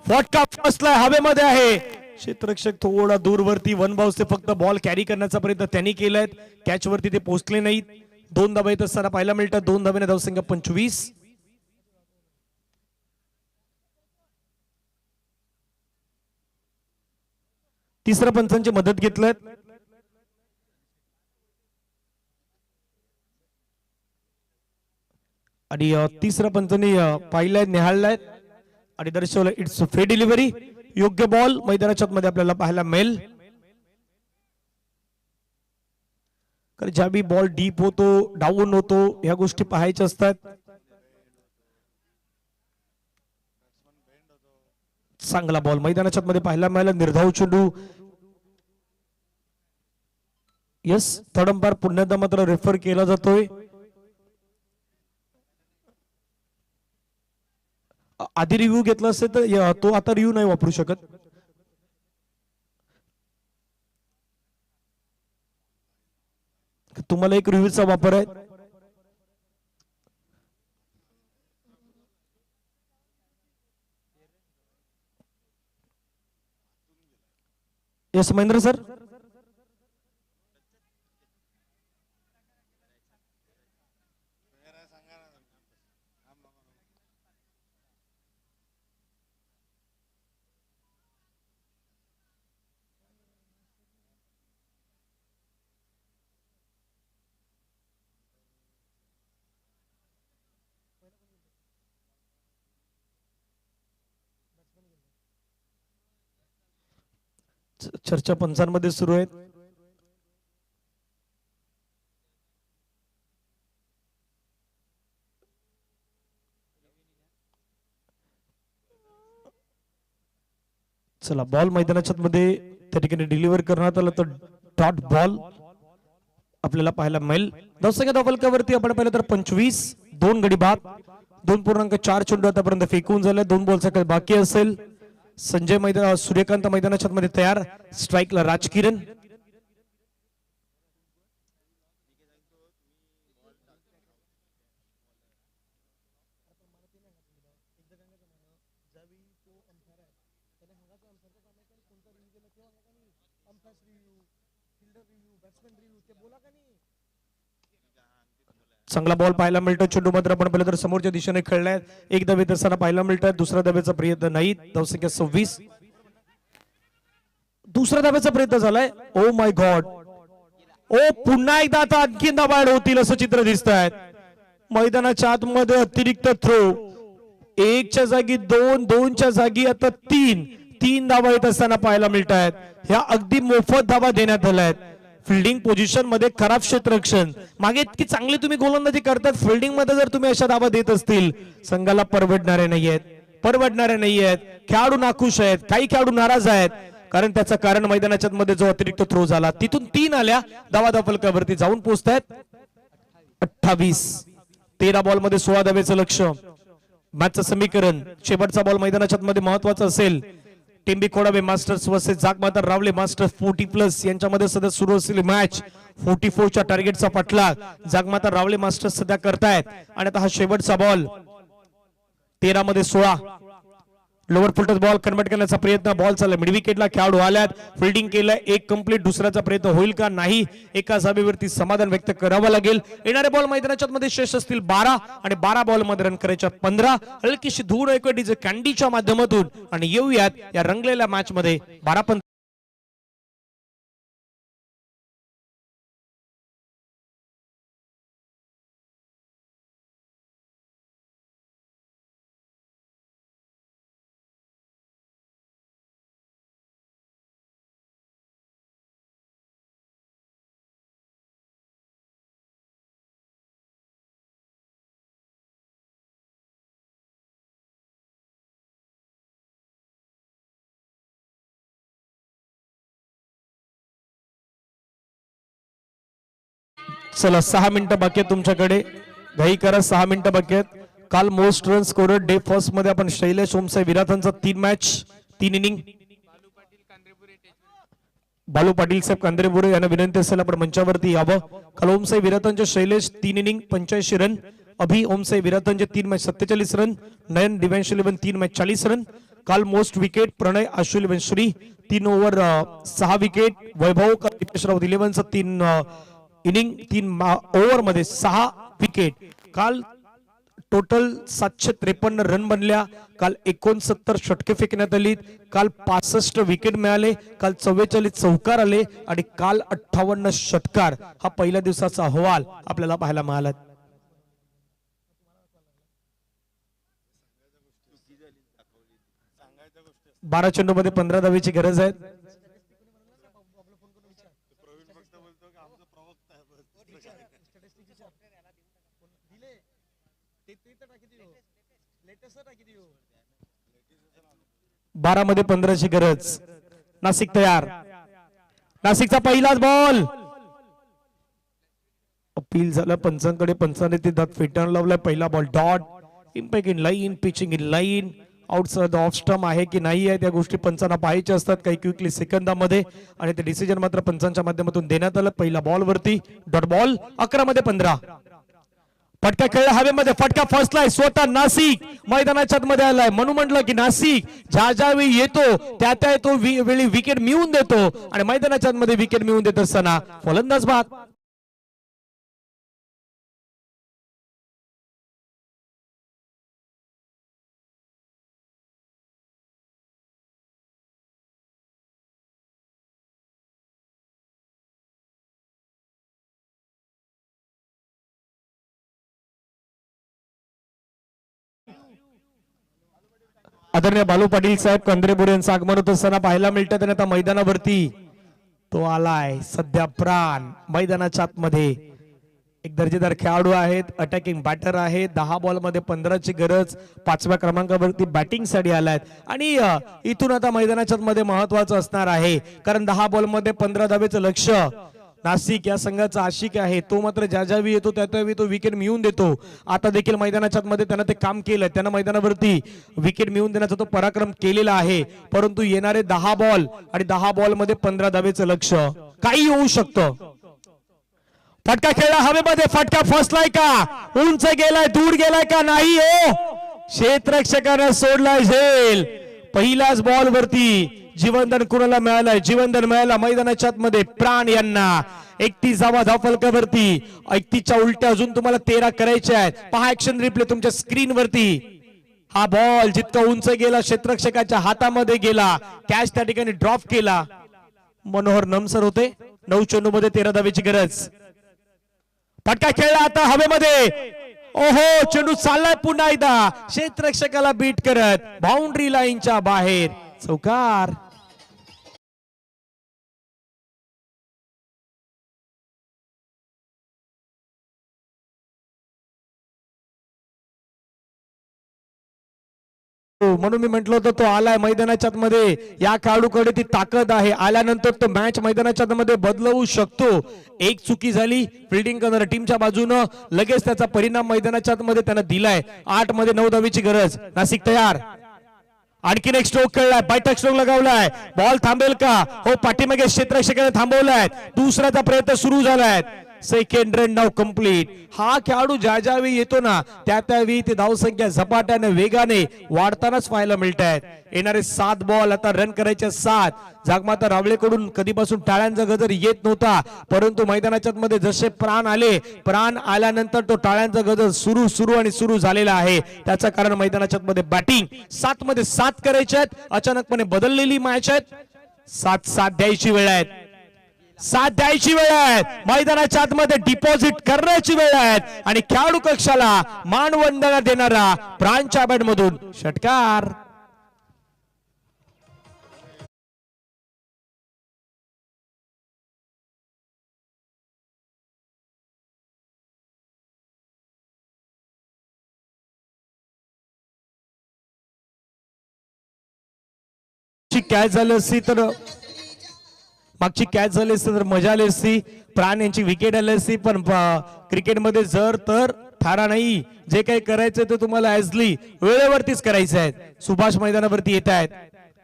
फटका फसलाय, हवेमध्ये आहे. क्षेत्ररक्षक थोडा दूरवरती 1 बाउन्स फक्त बॉल कॅरी करण्याचा प्रयत्न त्यांनी केलाय. कॅच वरती ते पोहोचले नाहीत. 2 धावा येत असताना पाहायला मिळतात. 2 धावेने धावसंख्या 25. तिसऱ्या पंचांची मदत घेतलं आणि तिसऱ्या पंचांनी पाहिलाय, निहाळलाय आणि दर्शवलं इट्स फ्री डिलिव्हरी. योग्य बॉल मैदानाच्या मध्ये आपल्याला पाहायला मिळेल. कारण ज्यावेळी बॉल डीप होतो, डाऊन होतो, ह्या गोष्टी पाहायच्या असतात. चांगला बॉल मैदानाच्या मध्ये पाहायला मिळाला. निर्धाव चेंडू. यस, थर्ड अंपायर पुन्हा मात्र रेफर केला जातोय. आधी रिव्ह्यू घेतला असेल तर तो आता रिव्ह्यू नाही वापरू शकत. तुम्हाला एक रिव्ह्यूचा वापर आहे. Yes Mahendra sir. चर्चा पंचांमध्ये सुरू आहेत. चला, बॉल मैदानाच्या मध्ये त्या ठिकाणी डिलिव्हर करण्यात आला तर डॉट बॉल आपल्याला पाहायला मिळेल. धावसंख्या धावफलकावरती आपण पाहिलं तर 25. 2 गडी बाद. 2.4 चेंडू आतापर्यंत फेकून झाले. 2 बॉलचा काही बाकी असेल. संजय मैदान सूर्यकांत मैदानाच्या मध्ये तयार. स्ट्राईकला राजकिरण. चांगला बॉल पाहायला मिळतो. चेंडू मात्र आपण पाहिलं तर समोरच्या दिशेने खेळलाय. एक धावेत असताना पाहायला मिळतात. दुसऱ्या धावेचा प्रयत्न नाही. धावसंख्या 26. दुसऱ्या धावेचा प्रयत्न झालाय. Oh my God. ओ पुन्हा एकदा आता आणखी धावा ऍड होतील असं चित्र दिसत आहे. मैदानाच्या आतमध्ये अतिरिक्त थ्रो. एकच्या जागी 2, 2च्या जागी आता 3 धावा येत असताना पाहायला मिळत आहेत. ह्या अगदी मोफत धावा देण्यात आल्या आहेत. फिल्डिंग पोझिशन मध्ये खराब क्षेत्ररक्षण. मागे इतकी चांगली तुम्ही गोलंदाजी करतात. फिल्डिंग मध्ये जर तुम्ही अशा धावा देत असतील संघाला परवडणारे नाहीयेत. खेळाडू नाखुश आहेत. काही खेळाडू नाराज आहेत. कारण त्याचं कारण मैदानाच्या मध्ये जो अतिरिक्त थ्रो झाला तिथून 3 आल्या. धावा फलकावरती जाऊन पोहोचतायत. 28. 13 बॉल मध्ये 16 धावेचं लक्ष. मॅचचं समीकरण. शेवटचा बॉल मैदानाच्या मध्ये महत्वाचा असेल. टेंबी खोडावे मास्टर्स वर्सेस जागमाता रावले मास्टर्स 40+ यांच्यामध्ये सध्या सुरू असलेली मॅच. 44च्या टार्गेटचा पाठलाग जागमाता रावले मास्टर्स सध्या करतायत. आणि आता हा शेवटचा बॉल. 13 मध्ये 16. लोअर फुलटच बॉल कन्वर्ट करण्याचा प्रयत्न. बॉल चालला मिड विकेटला. खेळाडू आल्यात. फिल्डिंग केलंय. एक कंप्लीट. दुसऱ्याचा प्रयत्न होईल का नाही. एका धावेवरती समाधान व्यक्त करावं लागेल. येणारे बॉल मैदानाच्या मध्ये शेष असतील 12 आणि 12 बॉल मध्ये रन करायच्या 15. हलकीशी धूळ ऐकू डीजे कॅन्डीच्या माध्यमातून. आणि येऊयात या रंगलेल्या मॅच मध्ये 12. चला 6 मिनिटं बाकी आहेत तुमच्याकडे. घाई करा. 6 मिनिटं बाकी आहेत. काल most run scorer day first मध्ये आपण शैलेश ओमसाई विराथांचा 3 इनिंग. बालू पाटील साहेब कांद्रेबुरे यांना विनंती असेल आपण मंचावरती यावं. काल ओमसाई विराथांचे शैलेश 3 इनिंग 85 रन. अभि ओमसाई विराथांचे 3 मॅच 47 रन. नयन दिव्यांश 11 3 मॅच 40 रन. काल मोस्ट विकेट प्रणय आशु 11 Shri 3 over 6 wicket. Vaibhav Raut 11चा 3 inning 3 over मध्ये 6 विकेट. काल टोटल 753 रन बनल्या. काल 69 षटके फेकण्यात आली. काल 65 विकेट मिळाले. काल 44 चौकार आले आणि काल 58 षटकार. हा पहिल्या दिवसाचा अहवाल आपल्याला पाहायला मिळाला. 12 चेंडूमध्ये 15 धावेची गरज आहे. बारा मध्ये 15ची गरज. नाशिक तयार. नाशिकचा पहिलाच बॉल. अपील झालं पंचांकडे. पंचाने ते दात फेटाळून लावलाय. पहिला ball dot. Impact in line. Pitching in line. Outside off stump आहे की नाही आहे त्या गोष्टी पंचांना पाहायच्या असतात काही क्विकली सेकंदामध्ये. आणि ते डिसिजन मात्र पंचांच्या माध्यमातून देण्यात आलं. पहिला बॉल वरती डॉट बॉल. 11 मध्ये 15. फटका खेळ हवेमध्ये. फटका फसलाय. स्वतः नाशिक मैदानाच्या मध्ये आलाय. म्हणून म्हटलं की नाशिक ज्या ज्या वेळी येतो त्या तो वेळी विकेट मिळवून देतो. आणि मैदानाच्या मध्ये विकेट मिळवून देत असताना फलंदाज बाद. आदरणीय बालू पाटील साहेब कांद्रेबुरे यांचं आगमन होत असताना पाहायला मिळतं. आणि आता मैदानावरती तो आलाय. सध्या प्राण मैदानाच्या आतमध्ये. एक दर्जेदार खेळाडू आहेत. अटॅकिंग बॅटर आहे. 10 बॉल मध्ये 15ची गरज. 5व्या क्रमांकावरती बॅटिंग साठी आलायत. आणि इथून आता मैदानाच्या मध्ये महत्वाचं असणार आहे. कारण 10 बॉल मध्ये 15 धावेचं लक्ष. नाशिक या संघाचा आशिक आहे. तो मात्र ज्या ज्यावेळी येतो त्यावेळी तो विकेट मिळवून देतो. आता देखील मैदानाच्या मध्ये त्यानं ते काम केलं. त्यानं मैदानावरती विकेट मिळवून देण्याचा तो पराक्रम केलेला आहे. परंतु येणारे 10 बॉल आणि 10 बॉल मध्ये 15 धावेचं लक्ष. काही होऊ शकतं. फटका खेळला हवेमध्ये. फटका फसलाय का. उंच गेलाय. दूर गेलाय का नाही. हो क्षेत्ररक्षकाने सोडलाय झेल. पहिल्याच बॉल वरती जीवनदान कुणाला मिळालंय? जीवनदान मिळाला मैदानाच्या आतमध्ये प्राण यांना. 31 धावफलकावरती 31च्या उलट्या अजून तुम्हाला 13 करायच्या आहेत. पहा ऍक्शन रिप्ले तुमच्या स्क्रीन वरती. हा बॉल जितका उंच गेला क्षेत्ररक्षकाच्या हातामध्ये गेला, कॅच त्या ठिकाणी ड्रॉप केला. मनोहर नमसर होते. 9 चेंडू मध्ये 13 धावेची गरज. फटका खेळला आता हवेमध्ये. ओहो, चेंडू चाललाय पुन्हा एकदा क्षेत्ररक्षकाला बीट करत बाउंड्री लाईनच्या बाहेर. चौकार. म्हणून मी म्हंटल होतं तो आलाय मैदानाच्या आतमध्ये. या खेळाडूकडे ती ताकद आहे. आल्यानंतर तो मॅच मैदानाच्या आतमध्ये बदलवू शकतो. एक चुकी झाली फिल्डिंग करणाऱ्या टीमच्या बाजूनं, लगेच त्याचा परिणाम मैदानाच्या आतमध्ये त्यानं दिलाय. 8 मध्ये 9 धावेची गरज. नाशिक तयार. आणखीन एक स्ट्रोक खेळलाय, बैठक स्ट्रोक लगावलाय. बॉल थांबेल का? हो, पाठीमागे क्षेत्ररक्षकाने थांबवलाय. दुसऱ्याचा प्रयत्न सुरू झालाय. सेकंड रन नाव कंप्लीट. हा खेळाडू ज्या ज्यावेळी येतो ना त्या त्यावेळी ते धावसंख्या झपाट्याने वेगाने वाढतानाच पाहायला मिळत आहेत. येणारे 7 बॉल आता रन करायचे 7. जागमाता रावळेकडून कधीपासून टाळ्यांचा गजर येत नव्हता, परंतु मैदानाच्या मध्ये जसे प्राण आले, प्राण आल्यानंतर तो टाळ्यांचा गजर सुरू झालेला आहे. त्याचं कारण मैदानाच्या मध्ये बॅटिंग 7 मध्ये 7 करायचे आहेत. अचानकपणे बदललेली मॅच आहेत. 7 द्यायची वेळ आहे. 7 द्यायची वेळ आहे. मैदानाच्या आतमध्ये डिपॉझिट करण्याची वेळ आहे आणि खेळाडू कक्षाला मानवंदना देणारा प्राणच्या बॅट मधून षटकार. कॅच झाली असती तर मागची कॅच झाली असती तर मजा आली असती. प्राण यांची विकेट आली असती. पण क्रिकेटमध्ये जर तर थारा नाही. जे काही करायचं ते तुम्हाला ऍजली वेळेवरतीच करायचं आहे. सुभाष मैदानावरती येत आहेत.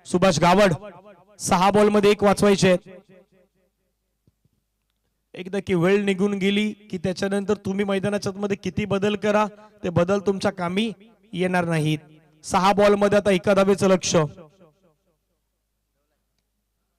सुभाष गावड 6 बॉल मध्ये 1 वाचवायचे आहेत. एकदा की वेळ निघून गेली की त्याच्यानंतर तुम्ही मैदानाच्या मध्ये किती बदल करा, ते बदल तुमच्या कामी येणार नाहीत. 6 बॉल मध्ये आता 1 धावेचं लक्ष.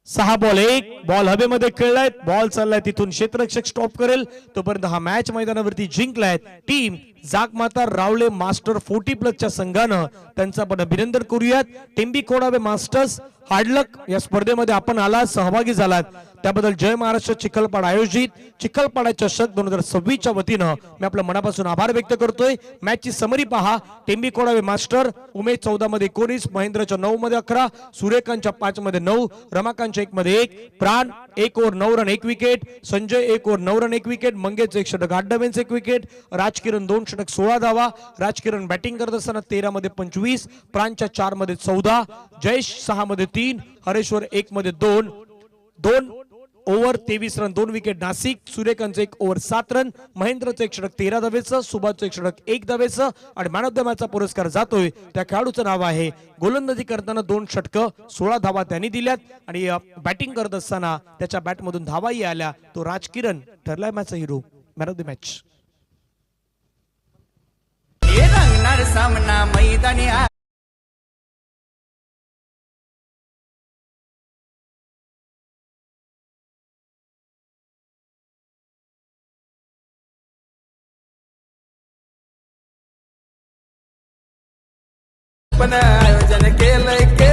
6 बॉल 1 बॉल हवेमध्ये खेळलाय. बॉल चाललाय तिथून क्षेत्ररक्षक स्टॉप करेल तोपर्यंत हा मॅच मैदानावरती जिंकलाय टीम जागमाता रावळे मास्टर 40+ च्या संघानं. त्यांचं आपण अभिनंदन करूयात. टेंबी खोडावे मास्टर्स हार्डलक या स्पर्धेमध्ये आपण आलात, सहभागी झालात, त्याबद्दल जय महाराष्ट्र चिखलपाडा आयोजित चिखलपाडा चषक 2026 च्या वतीनं मी आपल्या मनापासून आभार व्यक्त करतोय. मॅचची समरी पहा. टेंबी खोडावे मास्टर उमेश 14 मध्ये 19, महेंद्रच्या 9 मध्ये 11, सूर्यकांतच्या 5 मध्ये 9, रमाकांतच्या 1 मध्ये 1, प्राण 1 over 9 run 1 wicket, Sanjay 1 over 9 run 1 wicket, Mangesh 1 षटक 8 धावांचे 1 विकेट, राजकिरण 2 षटक 16 धावा. राजकिरण बॅटिंग करत असताना 13 मध्ये 25, प्राणच्या 4 मध्ये 14, जयेश 6 मध्ये 3, हरेश्वर 1 मध्ये 2 ओव्हर 23 रन 2 विकेट. नाशिक सूर्यकांतचं 1 ओव्हर 7 रन, महेंद्रचं 1 षटक 13 धावेचं, सुभाषचं 1 षटक 1 धावेचं आणि मॅन ऑफ द मॅचचा पुरस्कार जातोय त्या खेळाडूचं नाव आहे. गोलंदाजी करताना 2 षटकं 16 धावा त्यांनी दिल्यात आणि बॅटिंग करत असताना त्याच्या बॅटमधून धावाही आल्या. तो राजकिरण ठरलाय मॅचचा hero, man of the match. सामना मैदानी आयोजन केलंय.